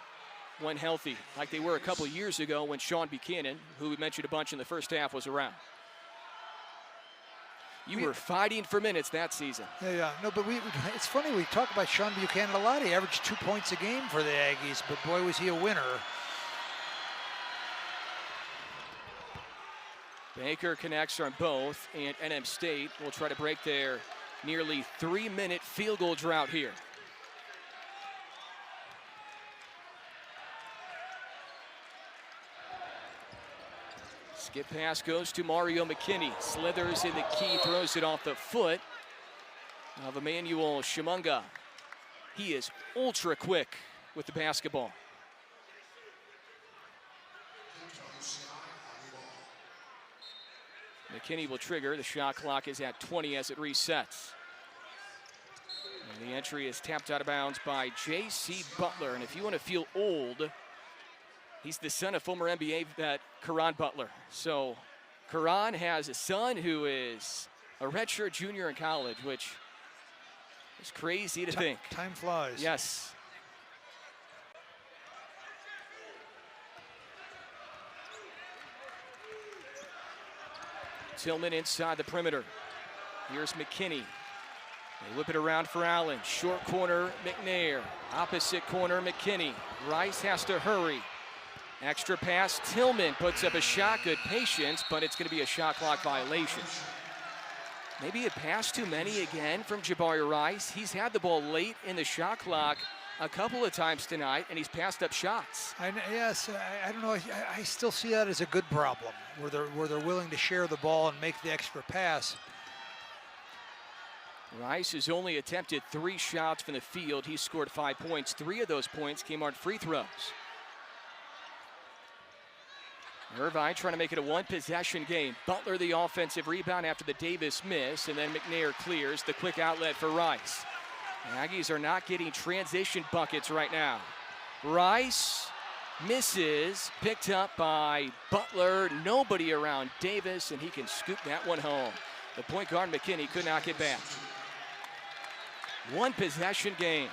when healthy, like they were a couple years ago when Sean Buchanan, who we mentioned a bunch in the first half, was around. You were fighting for minutes that season. Yeah. No, but it's funny, we talk about Sean Buchanan a lot. He averaged 2 points a game for the Aggies, but boy, was he a winner. Baker connects on both, and NM State will try to break their nearly 3-minute field goal drought here. Skip pass goes to Mario McKinney. Slithers in the key, throws it off the foot of Emmanuel Shimunga. He is ultra quick with the basketball. McKinney will trigger. The shot clock is at 20 as it resets. And the entry is tapped out of bounds by J.C. Butler. And if you want to feel old, he's the son of former NBA vet Karan Butler. So Karan has a son who is a redshirt junior in college, which is crazy to think. Time flies. Yes. Tillman inside the perimeter. Here's McKinney. They whip it around for Allen. Short corner, McNair. Opposite corner, McKinney. Rice has to hurry. Extra pass, Tillman puts up a shot. Good patience, but it's going to be a shot clock violation. Maybe a pass too many again from Jabari Rice. He's had the ball late in the shot clock a couple of times tonight, and he's passed up shots. I don't know. I still see that as a good problem, where they're willing to share the ball and make the extra pass. Rice has only attempted 3 shots from the field. He scored 5 points. 3 of those points came on free throws. Irvine trying to make it a 1-possession game. Butler the offensive rebound after the Davis miss, and then McNair clears the quick outlet for Rice. The Aggies are not getting transition buckets right now. Rice misses, picked up by Butler. Nobody around Davis, and he can scoop that one home. The point guard McKinney could not get back. 1-possession game.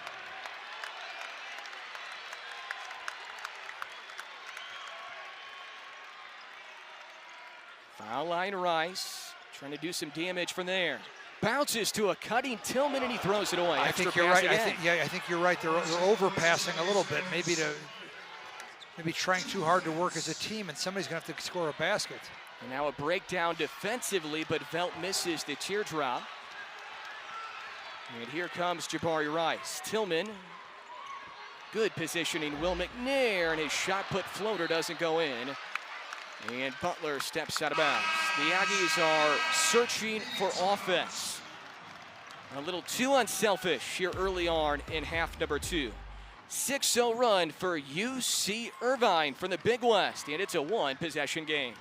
Foul line Rice, trying to do some damage from there. Bounces to a cutting Tillman, and he throws it away. I think you're right. I think you're right. They're overpassing a little bit, maybe trying too hard to work as a team, and somebody's going to have to score a basket. And now a breakdown defensively, but Velt misses the teardrop. And here comes Jabari Rice. Tillman, good positioning. Will McNair, and his shot put floater doesn't go in. And Butler steps out of bounds. The Aggies are searching for offense. A little too unselfish here early on in half number 2. 6-0 run for UC Irvine from the Big West, and it's a 1-possession game.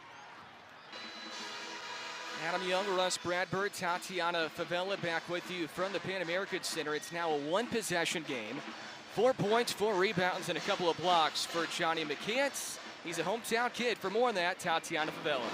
Adam Young, Russ Bradbury, Tatiana Favela back with you from the Pan American Center. It's now a 1-possession game. 4 points, 4 rebounds, and a couple of blocks for Johnny McCants. He's a hometown kid. For more on that, Tatiana Favela.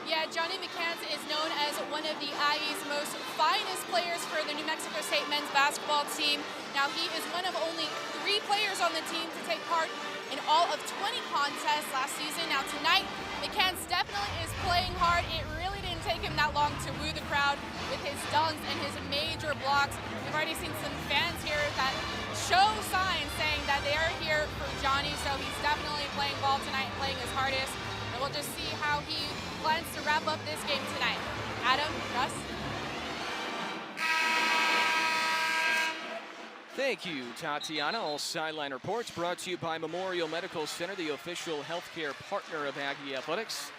Yeah, Johnny McCants is known as one of the Aggies' most finest players for the New Mexico State men's basketball team. Now, he is one of only 3 players on the team to take part in all of 20 contests last season. Now, tonight, McCants definitely is playing hard. It really didn't take him that long to woo the crowd with his dunks and his major blocks. We've already seen some fans here that show signs saying that they are here for Johnny, so he's definitely playing ball tonight, playing his hardest. And we'll just see how he plans to wrap up this game tonight. Adam, Russ? Thank you, Tatiana. All sideline reports brought to you by Memorial Medical Center, the official healthcare partner of Aggie Athletics.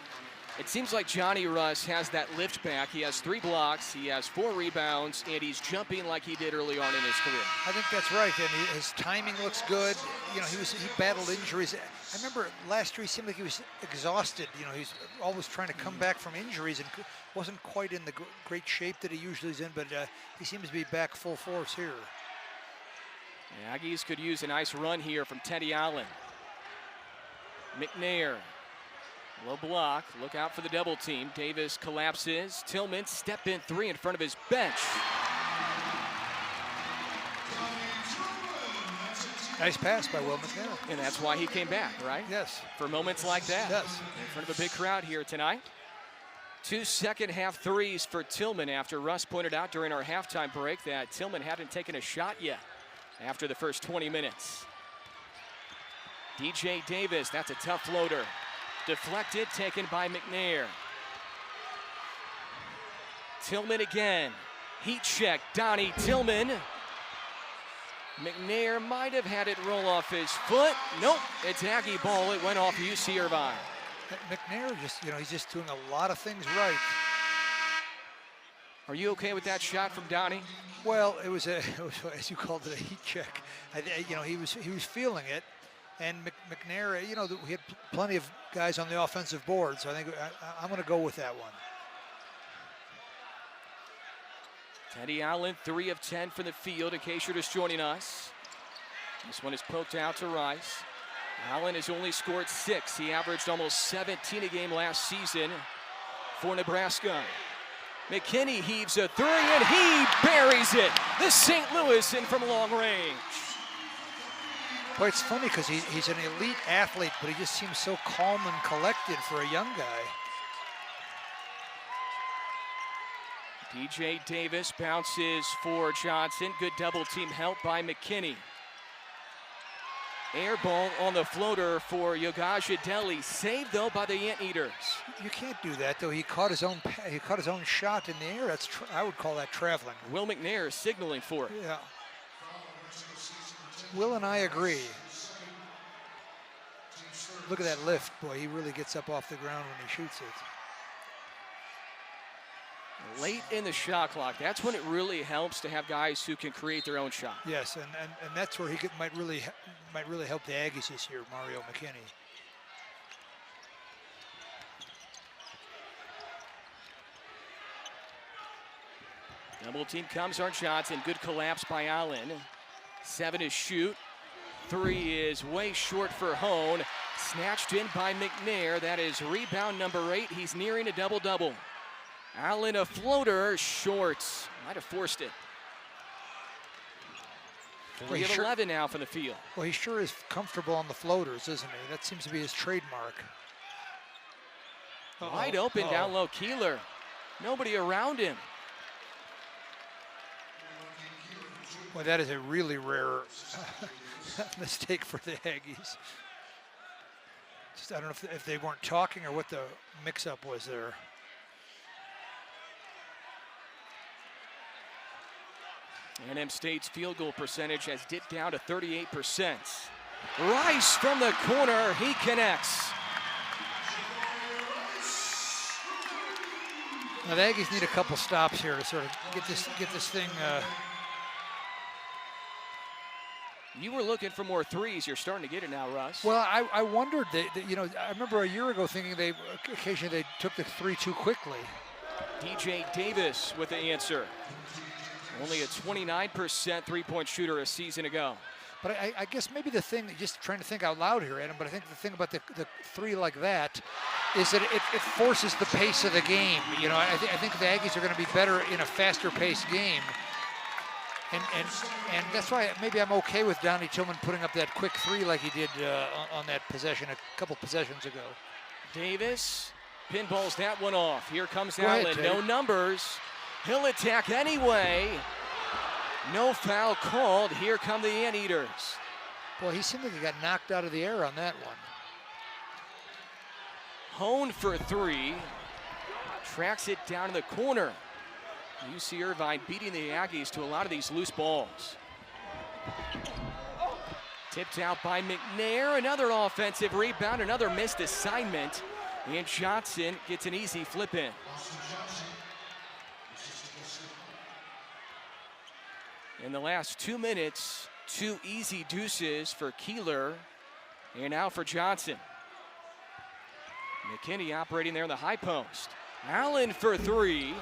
It seems like Johnny Russ has that lift back. He has 3 blocks, he has 4 rebounds, and he's jumping like he did early on in his career. I think that's right, and his timing looks good. You know, he battled injuries. I remember last year he seemed like he was exhausted. You know, he's always trying to come back from injuries and wasn't quite in the great shape that he usually is in, but he seems to be back full force here. The Aggies could use a nice run here from Teddy Allen. McNair. Low block, look out for the double team. Davis collapses. Tillman, step in 3 in front of his bench. Nice pass by Will McNair. And that's why he came back, right? Yes. For moments like that. Yes. In front of a big crowd here tonight. 2 second-half threes for Tillman after Russ pointed out during our halftime break that Tillman hadn't taken a shot yet after the first 20 minutes. DJ Davis, that's a tough floater. Deflected, taken by McNair. Tillman again. Heat check, Donnie Tillman. McNair might have had it roll off his foot. Nope, it's Aggie ball. It went off UC Irvine. McNair he's just doing a lot of things right. Are you okay with that shot from Donnie? Well, it was as you called it, a heat check. He was feeling it. And McNair, we had plenty of guys on the offensive board, so I think I'm going to go with that one. Teddy Allen, 3 of 10 from the field, in case you're just joining us. This one is poked out to Rice. Allen has only scored 6. He averaged almost 17 a game last season for Nebraska. McKinney heaves a 3, and he buries it. The St. Louisan from long range. Boy, it's funny because he's an elite athlete, but he just seems so calm and collected for a young guy. DJ Davis bounces for Johnson. Good double team help by McKinney. Air ball on the floater for Yogajideli. Saved though by the Anteaters. You can't do that though. He caught his own shot in the air. That's I would call that traveling. Will McNair signaling for it. Yeah. Will and I agree. Look at that lift, boy. He really gets up off the ground when he shoots it. Late in the shot clock, that's when it really helps to have guys who can create their own shot. Yes, and that's where he might really help the Aggies this year, Mario McKinney. Double team comes on Johnson. Good collapse by Allen. 7 to shoot. 3 is way short for Hone. Snatched in by McNair. That is rebound number 8. He's nearing a double-double. Allen a floater, short. Might have forced it. We have 11 now from the field. Well, he sure is comfortable on the floaters, isn't he? That seems to be his trademark. Wide open down low, Keeler. Nobody around him. Well, that is a really rare mistake for the Aggies. Just, I don't know if they weren't talking or what the mix-up was there. NM State's field goal percentage has dipped down to 38%. Rice from the corner, he connects. Now the Aggies need a couple stops here to sort of get this thing. You were looking for more threes. You're starting to get it now, Russ. Well, I wondered. I remember a year ago thinking occasionally they took the 3 too quickly. DJ Davis with the answer. Only a 29% three-point shooter a season ago. But I guess maybe the thing, just trying to think out loud here, Adam, but I think the thing about the 3 like that is that it forces the pace of the game. You know, I think the Aggies are going to be better in a faster-paced game. And that's why maybe I'm okay with Donnie Tillman putting up that quick 3 like he did on that possession a couple possessions ago. Davis pinballs that one off. Here comes Go ahead, Allen, Tate. no numbers. He'll attack anyway. No foul called. Here come the Anteaters. Boy, he seemed like he got knocked out of the air on that one. Hone for 3. Tracks it down in the corner. UC Irvine beating the Aggies to a lot of these loose balls. Tipped out by McNair. Another offensive rebound, another missed assignment. And Johnson gets an easy flip in. In the last 2 minutes, 2 easy deuces for Keeler. And now for Johnson. McKinney operating there in the high post. Allen for 3.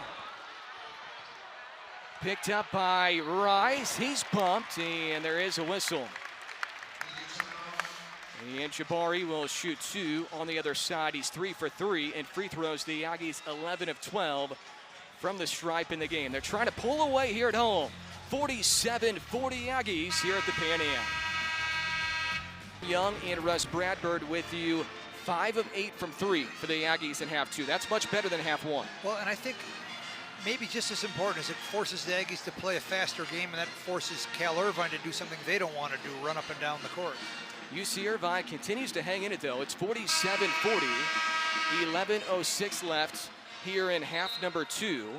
Picked up by Rice. He's bumped, and there is a whistle. And Jabari will shoot 2 on the other side. He's 3 for 3, and free throws the Aggies 11 of 12 from the stripe in the game. They're trying to pull away here at home. 47-40 Aggies here at the Pan Am. Young and Russ Bradford with you. 5 of 8 from 3 for the Aggies in half 2. That's much better than half 1. Well, and I think maybe just as important as it forces the Aggies to play a faster game, and that forces Cal Irvine to do something they don't want to do, run up and down the court. UC Irvine continues to hang in it, though. It's 47-40. 11:06 left here in half number 2.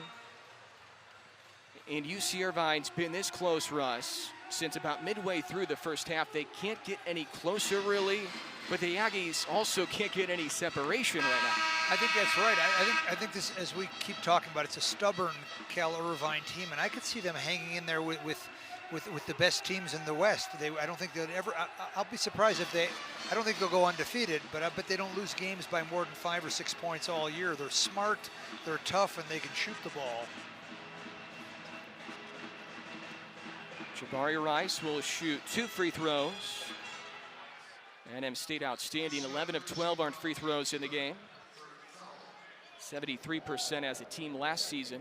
And UC Irvine's been this close, Russ, since about midway through the first half. They can't get any closer, really, but the Aggies also can't get any separation right now. I think that's right. I think this, as we keep talking about, it's a stubborn Cal Irvine team, and I could see them hanging in there with the best teams in the West. I don't think they'll ever. I'll be surprised if they. I don't think they'll go undefeated, but I bet they don't lose games by more than 5 or 6 points all year. They're smart, they're tough, and they can shoot the ball. Jabari Rice will shoot 2 free throws. NM State outstanding, 11 of 12 on free throws in the game. 73% as a team last season.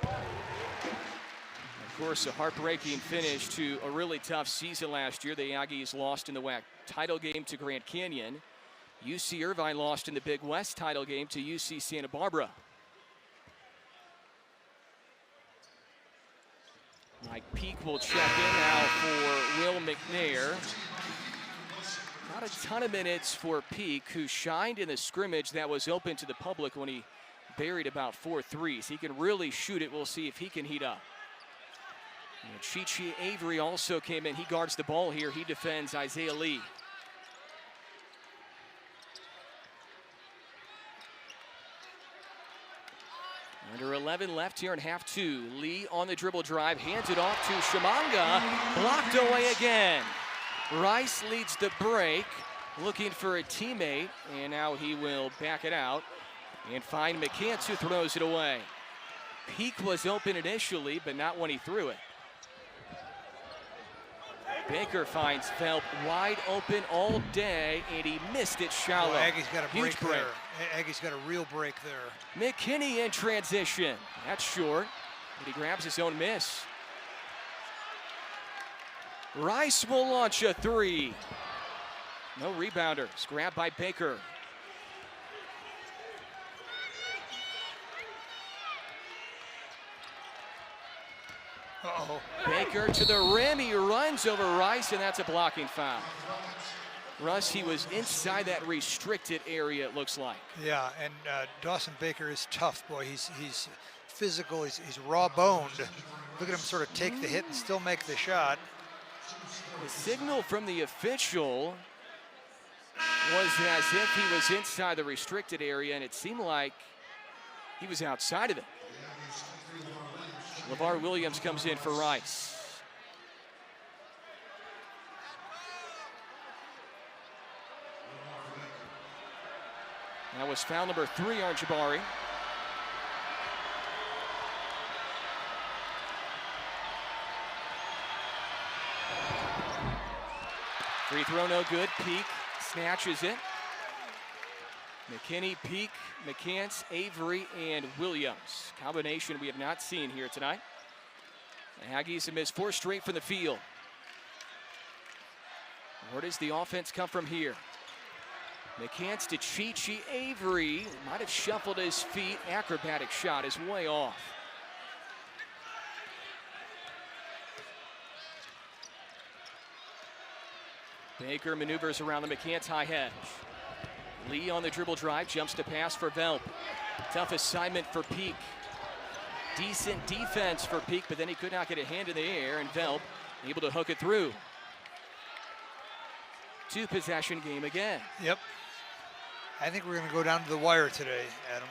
Of course, a heartbreaking finish to a really tough season last year. The Aggies lost in the WAC title game to Grand Canyon. UC Irvine lost in the Big West title game to UC Santa Barbara. Mike Peak will check in now for Will McNair. Not a ton of minutes for Peak, who shined in the scrimmage that was open to the public when he buried about 4 threes. He can really shoot it. We'll see if he can heat up. And Chi-Chi Avery also came in. He guards the ball here. He defends Isaiah Lee. Under 11 left here in half 2. Lee on the dribble drive, hands it off to Shimanga. Blocked away again. Rice leads the break, looking for a teammate, and now he will back it out and find McCants, who throws it away. Peak was open initially, but not when he threw it. Baker finds Phelps wide open all day, and he missed it shallow. Well, Aggie's got a Huge break there. Aggie's got a real break there. McKinney in transition. That's short, but he grabs his own miss. Rice will launch a 3. No rebounders. Grabbed by Baker. Uh-oh. Baker to the rim. He runs over Rice, and that's a blocking foul. Russ, he was inside that restricted area, it looks like. Yeah, and Dawson Baker is tough, boy. He's physical. He's raw-boned. Look at him sort of take the hit and still make the shot. The signal from the official was as if he was inside the restricted area, and it seemed like he was outside of it. LeVar Williams comes in for Rice. That was foul number 3 on Jabari. Free throw no good. Peak snatches it. McKinney, Peak, McCants, Avery, and Williams. Combination we have not seen here tonight. The Aggies have missed 4 straight from the field. Where does the offense come from here? McCants to Chi-Chi Avery. Might have shuffled his feet. Acrobatic shot is way off. Baker maneuvers around the McCants high hedge. Lee on the dribble drive, jumps to pass for Velp. Tough assignment for Peak. Decent defense for Peak, but then he could not get a hand in the air, and Velp able to hook it through. 2-possession game again. Yep. I think we're going to go down to the wire today, Adam.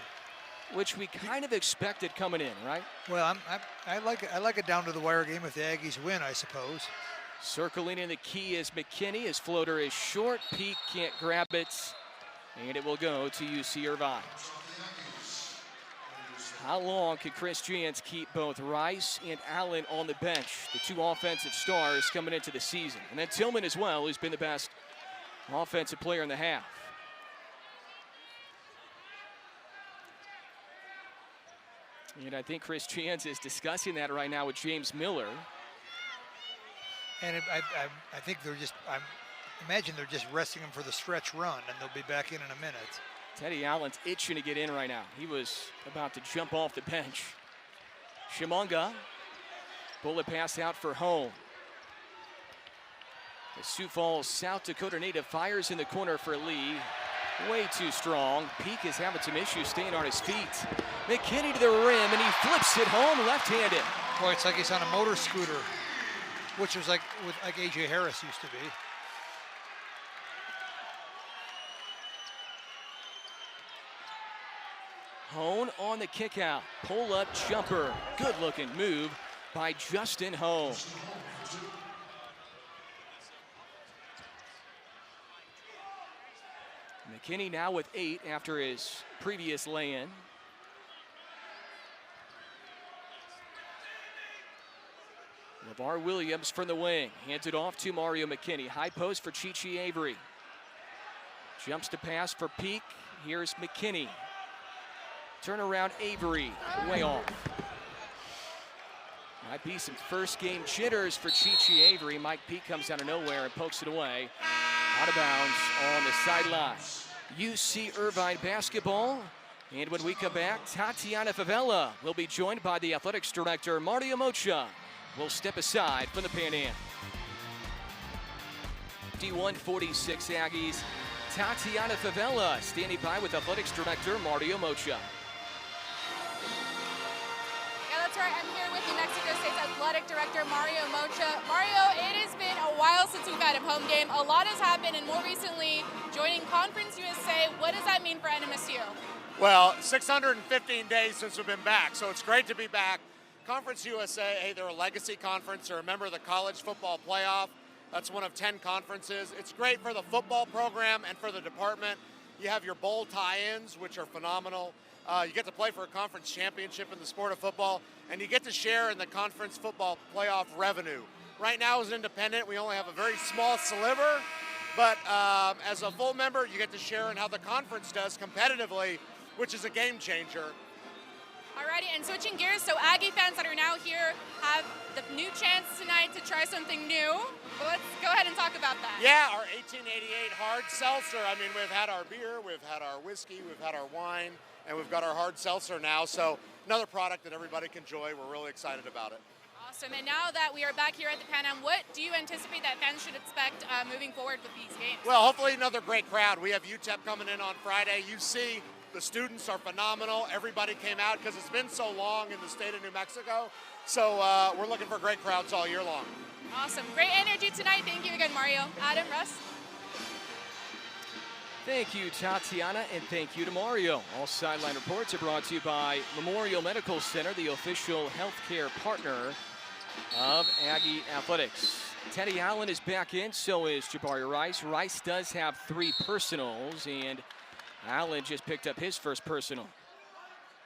Which we kind of expected coming in, right? Well, I like a down to the wire game if the Aggies win, I suppose. Circling in the key is McKinney. His floater is short. Peak can't grab it, and it will go to UC Irvine. How long can Chris Jans keep both Rice and Allen on the bench? The 2 offensive stars coming into the season. And then Tillman as well, who's been the best offensive player in the half. And I think Chris Jans is discussing that right now with James Miller. And I think they're just, I imagine they're just resting him for the stretch run, and they'll be back in a minute. Teddy Allen's itching to get in right now. He was about to jump off the bench. Shimanga, bullet pass out for home. The Sioux Falls, South Dakota native fires in the corner for Lee. Way too strong. Peak is having some issues staying on his feet. McKinney to the rim, and he flips it home left-handed. Boy, it's like he's on a motor scooter, which was like A.J. Harris used to be. Hone on the kick out. Pull-up jumper. Good-looking move by Justin Hone. McKinney now with 8 after his previous lay-in. LeVar Williams from the wing. Hands it off to Mario McKinney. High post for Chi-Chi Avery. Jumps to pass for Peak. Here's McKinney. Turnaround Avery. Way off. Might be some first game jitters for Chi-Chi Avery. Mike Peak comes out of nowhere and pokes it away. Out of bounds on the sideline. UC Irvine basketball. And when we come back, Tatiana Favela will be joined by the athletics director, Marty Amocha. will step aside from the Pan Am. D146 Aggies, Tatiana Favela standing by with Athletics Director Mario Mocha. Yeah, that's right. I'm here with New Mexico State's Athletic Director Mario Mocha. Mario, it has been a while since we've had a home game. A lot has happened, and more recently, joining Conference USA. What does that mean for NMSU? Well, 615 days since we've been back, so it's great to be back. Conference USA, hey, they're a legacy conference. They're a member of the College Football Playoff. That's one of 10 conferences. It's great for the football program and for the department. You have your bowl tie-ins, which are phenomenal. You get to play for a conference championship in the sport of football, and you get to share in the Conference Football Playoff revenue. Right now, as an independent, we only have a very small sliver, but as a full member, you get to share in how the conference does competitively, which is a game changer. Alrighty, and switching gears, so Aggie fans that are now here have the new chance tonight to try something new. But let's go ahead and talk about that. Yeah, our 1888 hard seltzer. I mean, we've had our beer, we've had our whiskey, we've had our wine, and we've got our hard seltzer now. So another product that everybody can enjoy. We're really excited about it. Awesome, and now that we are back here at the Pan Am, what do you anticipate that fans should expect moving forward with these games? Well, hopefully another great crowd. We have UTEP coming in on Friday. UC, the students are phenomenal. Everybody came out because it's been so long in the state of New Mexico. So we're looking for great crowds all year long. Awesome. Great energy tonight. Thank you again, Mario. Adam, Russ. Thank you, Tatiana, and thank you to Mario. All sideline reports are brought to you by Memorial Medical Center, the official healthcare partner of Aggie Athletics. Teddy Allen is back in, so is Jabari Rice. Rice does have 3 personals, and Allen just picked up his first personal.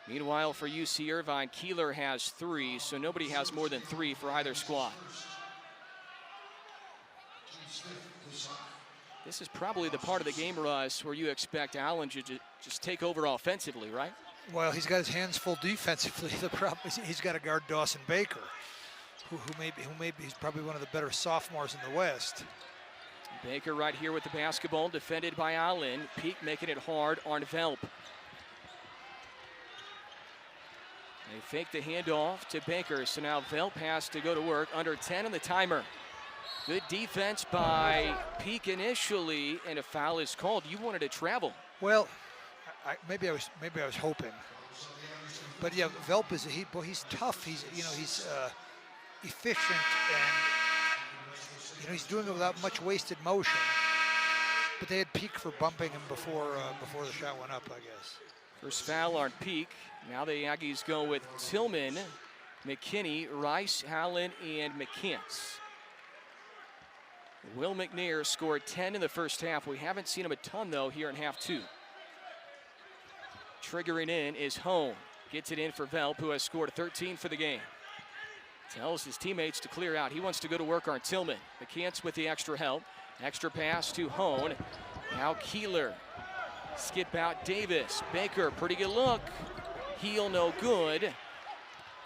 Meanwhile, for UC Irvine, Keeler has 3, so nobody has more than 3 for either squad. This is probably the part of the game, Russ, where you expect Allen to just take over offensively, right? Well, he's got his hands full defensively. The problem is he's got to guard Dawson Baker, who may be he's probably one of the better sophomores in the West. Baker right here with the basketball, defended by Allen. Peak making it hard on Velp. They fake the handoff to Baker, so now Velp has to go to work. Under 10 on the timer. Good defense by Peak initially, and a foul is called. You wanted to travel. Well, maybe I was hoping, but yeah, Velp is he's tough. He's efficient, and he's doing it without much wasted motion. But they had Peak for bumping him before the shot went up, I guess. First foul on Peak. Now the Aggies go with Tillman, McKinney, Rice, Allen, and McCants. Will McNair scored 10 in the first half. We haven't seen him a ton, though, here in half 2. Triggering in is Hone. Gets it in for Velp, who has scored 13 for the game. Tells his teammates to clear out. He wants to go to work on Tillman. McCants with the extra help. Extra pass to Hone. Now Keeler. Skip out Davis. Baker, pretty good look. Heel no good.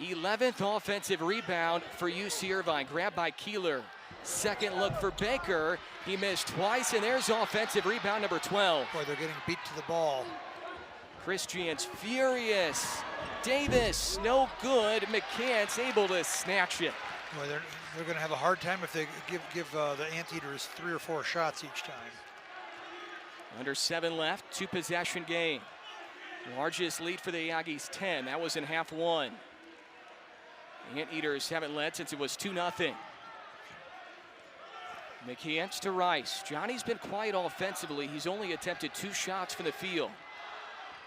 11th offensive rebound for UC Irvine. Grabbed by Keeler. Second look for Baker. He missed twice, and there's offensive rebound number 12. Boy, they're getting beat to the ball. Christian's furious. Davis, no good. McCants able to snatch it. Boy, they're going to have a hard time if they give the Anteaters 3 or 4 shots each time. Under 7 left, 2-possession game. Largest lead for the Aggies, 10. That was in half 1. Anteaters haven't led since it was 2-0. McCants to Rice. Johnny's been quiet offensively. He's only attempted 2 shots from the field.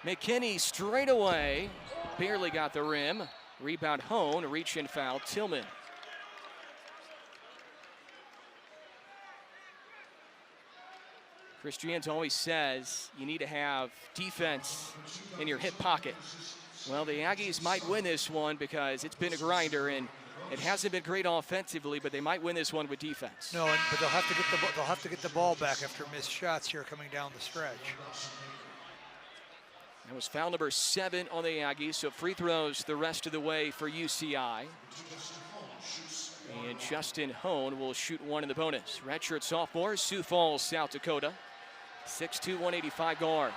McKinney straight away. Barely got the rim. Rebound Hone. Reach and foul Tillman. Christians always says you need to have defense in your hip pocket. Well, the Aggies might win this one because it's been a grinder, and it hasn't been great offensively, but they might win this one with defense. No, but they'll have to get the ball back after missed shots here coming down the stretch. That was foul number 7 on the Aggies, so free throws the rest of the way for UCI. And Justin Hone will shoot 1 in the bonus. Redshirt sophomore, Sioux Falls, South Dakota. 6'2", 185 guard.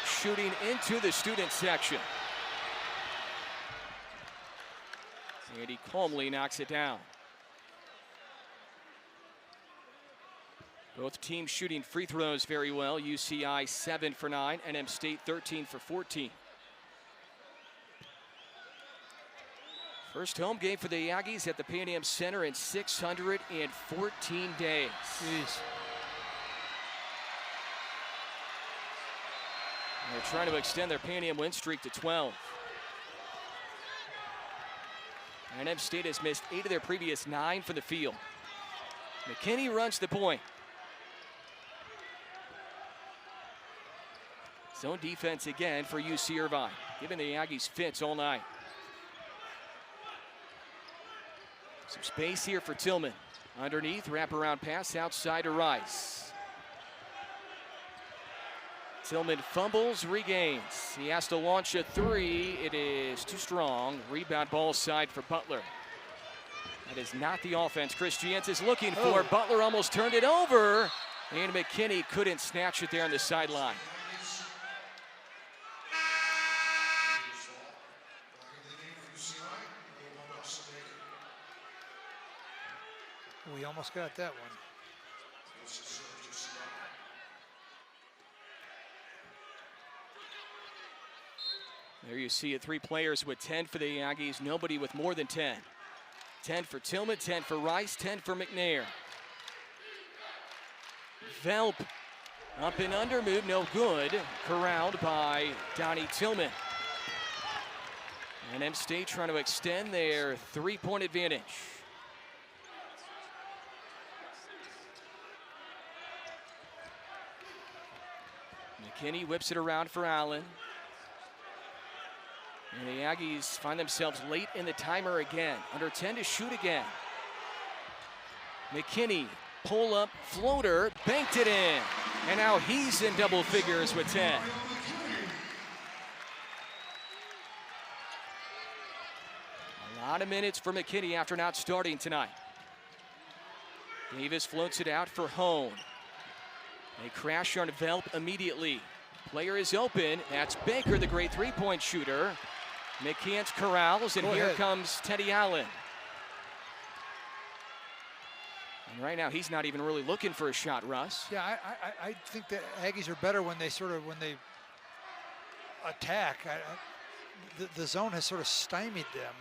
Shooting into the student section. And he calmly knocks it down. Both teams shooting free throws very well. UCI 7 for 9, NM State 13 for 14. First home game for the Aggies at the Pan Am Center in 614 days. Jeez. They're trying to extend their Pan Am win streak to 12. NM State has missed 8 of their previous 9 from the field. McKinney runs the point. Zone defense again for UC Irvine, giving the Aggies fits all night. Some space here for Tillman. Underneath, wraparound pass outside to Rice. Tillman fumbles, regains. He has to launch a 3. It is too strong. Rebound ball side for Butler. That is not the offense Christians is looking for. Butler almost turned it over, and McKinney couldn't snatch it there on the sideline. We almost got that one. There you see it, 3 players with 10 for the Aggies, nobody with more than 10. 10 for Tillman, 10 for Rice, 10 for McNair. Velp, up and under move, no good. Corralled by Donnie Tillman. And NM State trying to extend their 3-point advantage. McKinney whips it around for Allen. And the Aggies find themselves late in the timer again. Under 10 to shoot again. McKinney, pull up, floater, banked it in. And now he's in double figures with 10. A lot of minutes for McKinney after not starting tonight. Davis floats it out for Hone. They crash on Velp immediately. Player is open. That's Baker, the great 3-point shooter. McCants corrals, and here comes Teddy Allen. And right now, he's not even really looking for a shot, Russ. Yeah, I think the Aggies are better when they attack. The zone has sort of stymied them.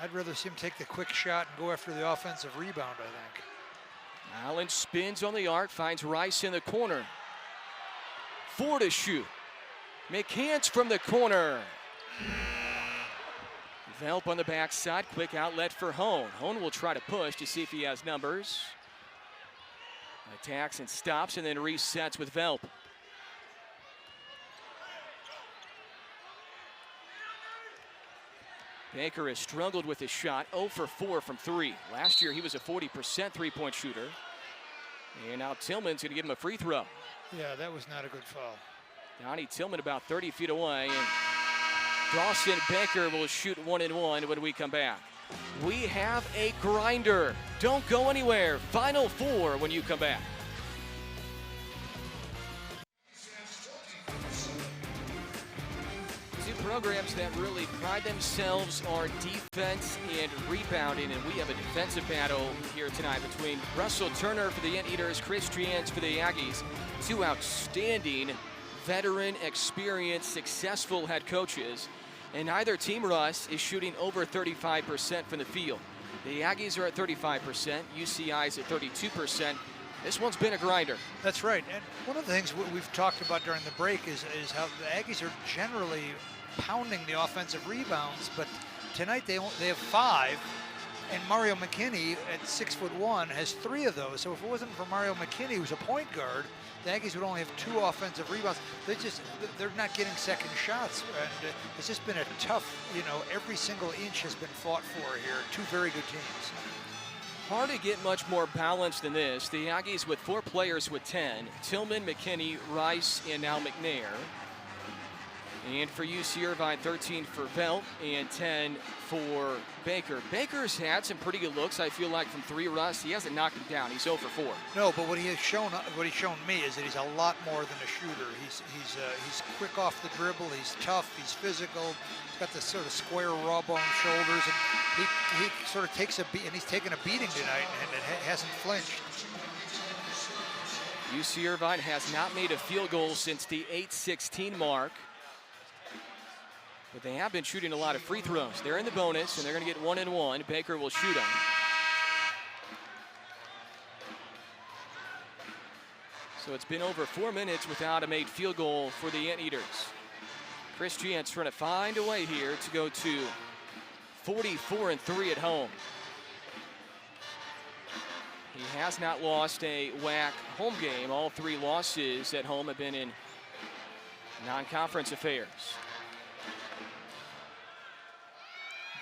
I'd rather see him take the quick shot and go after the offensive rebound, I think. Allen spins on the arc, finds Rice in the corner. 4 to shoot. McCants from the corner. Velp on the backside, quick outlet for Hone. Hone will try to push to see if he has numbers. Attacks and stops and then resets with Velp. Baker has struggled with his shot, 0 for 4 from 3. Last year he was a 40% 3-point shooter. And now Tillman's gonna give him a free throw. Yeah, that was not a good foul. Donnie Tillman about 30 feet away, and Dawson Baker will shoot 1 and 1 when we come back. We have a grinder. Don't go anywhere. Final 4 when you come back. Two programs that really pride themselves on defense and rebounding, and we have a defensive battle here tonight between Russell Turner for the Anteaters, Chris Trians for the Aggies. 2 outstanding, veteran, experienced, successful head coaches. And either team, Russ, is shooting over 35% from the field. The Aggies are at 35%, UCI is at 32%. This one's been a grinder. That's right. And one of the things we've talked about during the break is how the Aggies are generally pounding the offensive rebounds, but tonight they have 5, and Mario McKinney at 6'1" has 3 of those. So if it wasn't for Mario McKinney, who's a point guard, the Aggies would only have 2 offensive rebounds. They're not getting second shots, and it's just been a tough, every single inch has been fought for here. 2 very good teams. Hard to get much more balanced than this. The Aggies with 4 players with 10, Tillman, McKinney, Rice, and now McNair. And for UC Irvine, 13 for Velt and 10 for Baker. Baker's had some pretty good looks, I feel like, from 3. Russ. He hasn't knocked him down. He's 0 for 4. No, but what he's shown me is that he's a lot more than a shooter. He's quick off the dribble. He's tough. He's physical. He's got this sort of square raw bone shoulders, and he sort of takes a beat, and he's taken a beating tonight, and it hasn't flinched. UC Irvine has not made a field goal since the 8:16 mark. But they have been shooting a lot of free throws. They're in the bonus, and they're going to get 1 and 1. Baker will shoot them. So it's been over 4 minutes without a made field goal for the Anteaters. Chris Giant's trying to find a way here to go to 44-3 at home. He has not lost a WAC home game. All 3 losses at home have been in non-conference affairs.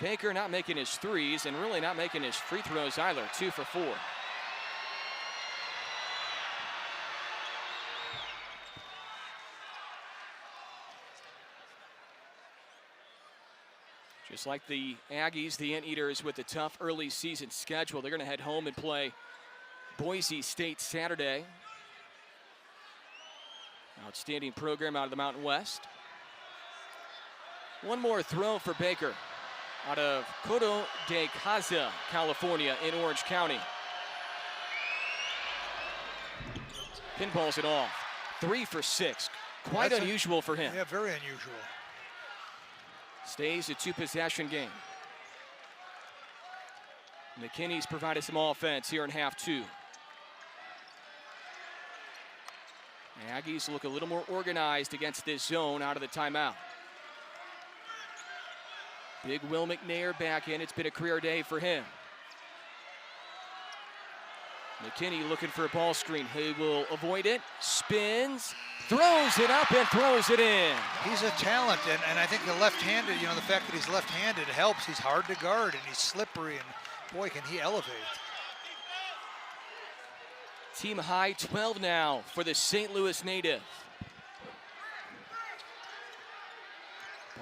Baker not making his threes and really not making his free throws either. 2 for 4. Just like the Aggies, the Anteaters with a tough early season schedule. They're going to head home and play Boise State Saturday. Outstanding program out of the Mountain West. One more throw for Baker out of Coto de Caza, California, in Orange County. Pinballs it off. 3 for 6. Quite unusual for him. Yeah, very unusual. Stays a 2-possession game. McKinney's provided some offense here in half 2. Aggies look a little more organized against this zone out of the timeout. Big Will McNair back in. It's been a career day for him. McKinney looking for a ball screen. He will avoid it. Spins. Throws it up and throws it in. He's a talent, and I think the left-handed, the fact that he's left-handed helps. He's hard to guard, and he's slippery, and boy, can he elevate. Team high 12 now for the St. Louis native.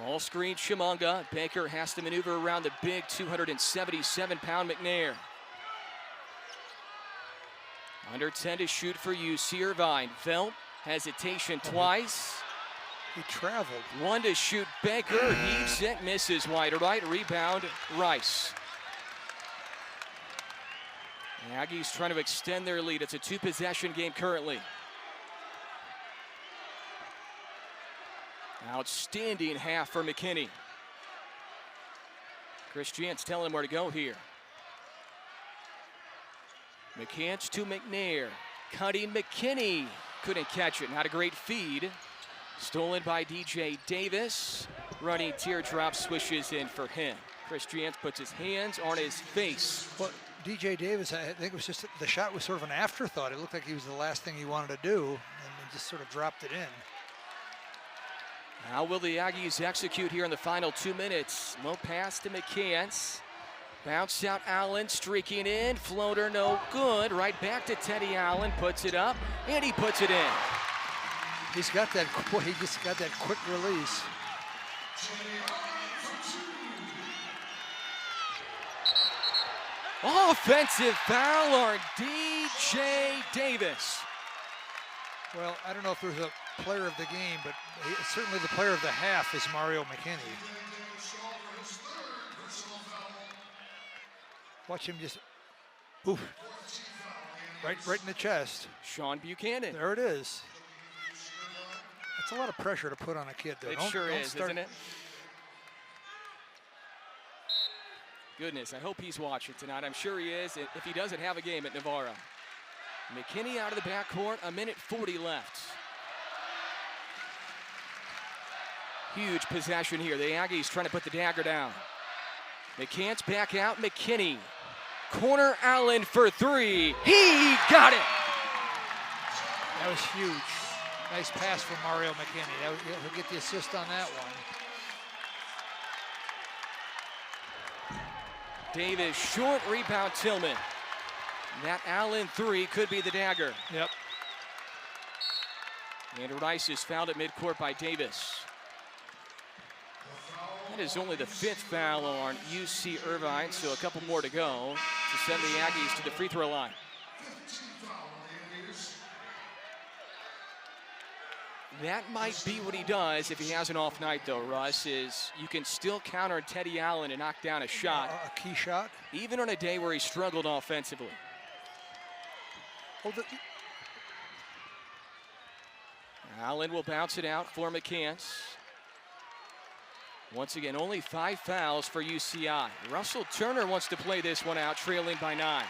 Ball screen, Chimanga. Baker has to maneuver around the big 277-pound McNair. Under 10 to shoot for UC Irvine. Velt, hesitation twice. He traveled. 1 to shoot. Baker heaves it, misses wide right. Rebound, Rice. The Aggies trying to extend their lead. It's a 2-possession game currently. Outstanding half for McKinney. Chris Giant's telling him where to go here. McCants to McNair. Cutting McKinney. Couldn't catch it. Not a great feed. Stolen by DJ Davis. Running teardrop swishes in for him. Chris Giant puts his hands on his face. Well, DJ Davis, I think it was just, the shot was sort of an afterthought. It looked like he was the last thing he wanted to do, and he just sort of dropped it in. How will the Aggies execute here in the final 2 minutes? Low pass to McCants. Bounce out Allen, streaking in. Floater no good. Right back to Teddy Allen. Puts it up, and he puts it in. He just got that quick release. Offensive foul on DJ Davis. Well, I don't know if there's a player of the game, but certainly the player of the half is Mario McKinney. Watch him just, oof, right in the chest. Sean Buchanan. There it is. That's a lot of pressure to put on a kid, though. It sure is, isn't it? Goodness, I hope he's watching tonight. I'm sure he is, if he doesn't have a game at Navarro. McKinney out of the backcourt, 1:40 left. Huge possession here. The Aggies trying to put the dagger down. McCants back out, McKinney. Corner Allen for 3. He got it! That was huge. Nice pass from Mario McKinney. He'll get the assist on that one. Davis, short rebound, Tillman. That Allen 3 could be the dagger. Yep. And Rice is fouled at midcourt by Davis. That is only the 5th foul on UC Irvine, so a couple more to go to send the Aggies to the free throw line. That might be what he does if he has an off night, though, Russ, is you can still counter Teddy Allen and knock down a shot. A key shot? Even on a day where he struggled offensively. Oh, Allen will bounce it out for McCants. Once again, only 5 fouls for UCI. Russell Turner wants to play this one out, trailing by 9.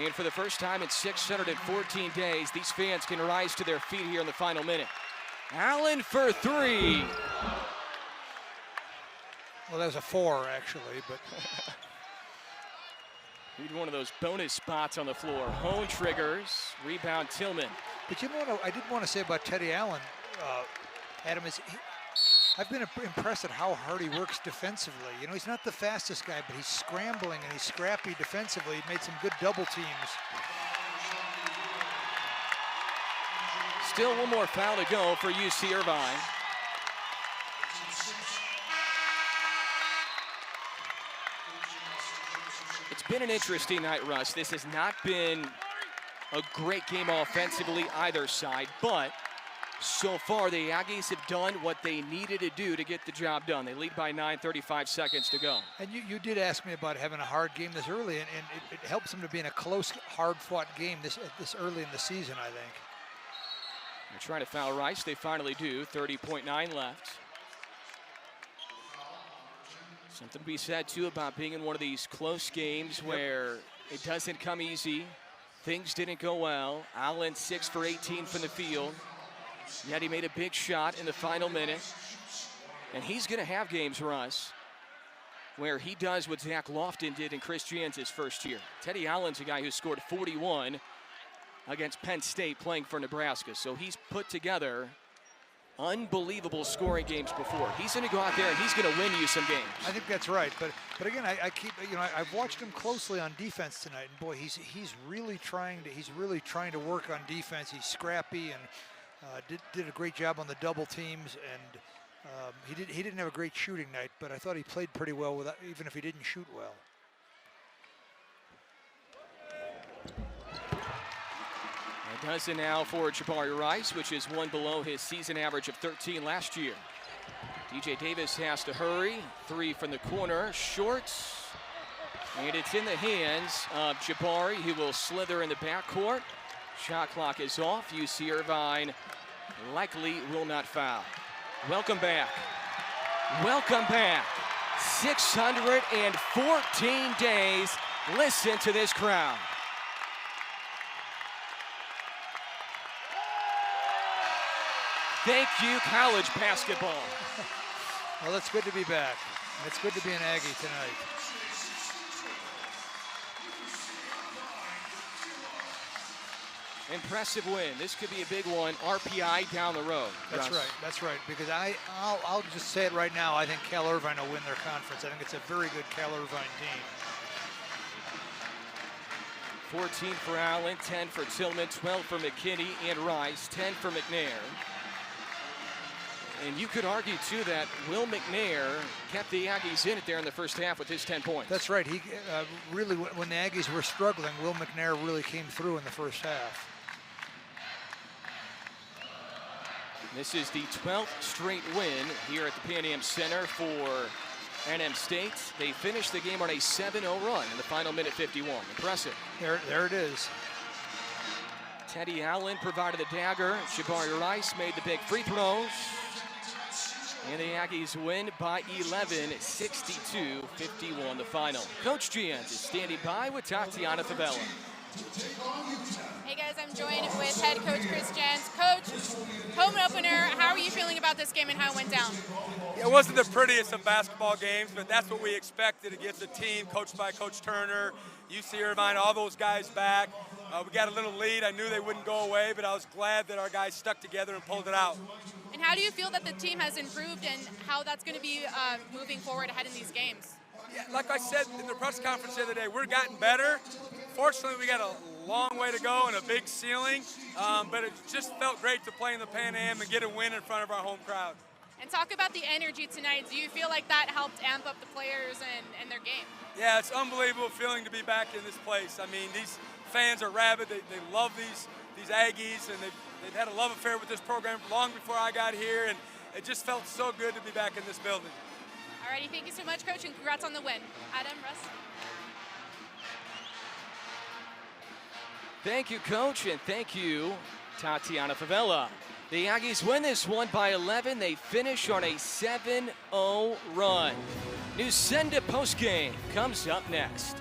And for the first time in 614 days, these fans can rise to their feet here in the final minute. Allen for 3. Well, that was a 4, actually, but... Need one of those bonus spots on the floor. Hone triggers, rebound Tillman. But you know what I did want to say about Teddy Allen, Adam, is I've been impressed at how hard he works defensively. You know, he's not the fastest guy, but he's scrambling and he's scrappy defensively. He made some good double teams. Still one more foul to go for UC Irvine. It's been an interesting night, Russ. This has not been a great game offensively either side, but so far the Aggies have done what they needed to do to get the job done. They lead by 9, 35 seconds to go. And you did ask me about having a hard game this early, and it helps them to be in a close, hard-fought game this early in the season, I think. They're trying to foul Rice. They finally do. 30.9 left. Something to be said, too, about being in one of these close games where it doesn't come easy. Things didn't go well. Allen 6 for 18 from the field. Yet he made a big shot in the final minute. And he's going to have games, Russ, where he does what Zach Lofton did in Chris Jans' first year. Teddy Allen's a guy who scored 41 against Penn State playing for Nebraska. So he's put together unbelievable scoring games before. He's going to go out there and he's going to win you some games. I think that's right. But again, I keep, you know, I've watched him closely on defense tonight, and boy, he's really trying to work on defense. He's scrappy and did a great job on the double teams, and he didn't have a great shooting night, but I thought he played pretty well with even if he didn't shoot well. A dozen now for Jabari Rice, which is one below his season average of 13 last year. DJ Davis has to hurry. 3 from the corner, short. And it's in the hands of Jabari, who will slither in the backcourt. Shot clock is off. UC Irvine likely will not foul. Welcome back. Welcome back. 614 days. Listen to this crowd. Thank you, college basketball. Well, it's good to be back. It's good to be an Aggie tonight. Impressive win. This could be a big one. RPI down the road. That's right. That's right. Because I'll just say it right now. I think Cal Irvine will win their conference. I think it's a very good Cal Irvine team. 14 for Allen, 10 for Tillman, 12 for McKinney and Rice, 10 for McNair. And you could argue, too, that Will McNair kept the Aggies in it there in the first half with his 10 points. That's right. He really, when the Aggies were struggling, Will McNair really came through in the first half. This is the 12th straight win here at the Pan Am Center for NM State. They finished the game on a 7-0 run in the final minute 51. Impressive. There it is. Teddy Allen provided the dagger. Jabari Rice made the big free throws. And the Aggies win by 11, 62-51 the final. Coach Jans is standing by with Tatiana Favela. Hey guys, I'm joined with head coach Chris Jans. Coach, home opener, how are you feeling about this game and how it went down? Yeah, it wasn't the prettiest of basketball games, but that's what we expected against a team coached by Coach Turner, UC Irvine, all those guys back. We got a little lead. I knew they wouldn't go away, but I was glad that our guys stuck together and pulled it out. And how do you feel that the team has improved and how that's going to be moving forward ahead in these games? Yeah, like I said in the press conference the other day, we're gotten better. Fortunately, we got a long way to go and a big ceiling, but it just felt great to play in the Pan Am and get a win in front of our home crowd. And talk about the energy tonight. Do you feel like that helped amp up the players and their game? Yeah, it's unbelievable feeling to be back in this place. I mean, these fans are rabid. They love these Aggies, and they've had a love affair with this program long before I got here, and it just felt so good to be back in this building. All righty, thank you so much, Coach, and congrats on the win. Adam, Russ. Thank you, Coach, and thank you, Tatiana Favela. The Aggies win this one by 11. They finish on a 7-0 run. New Send It postgame comes up next.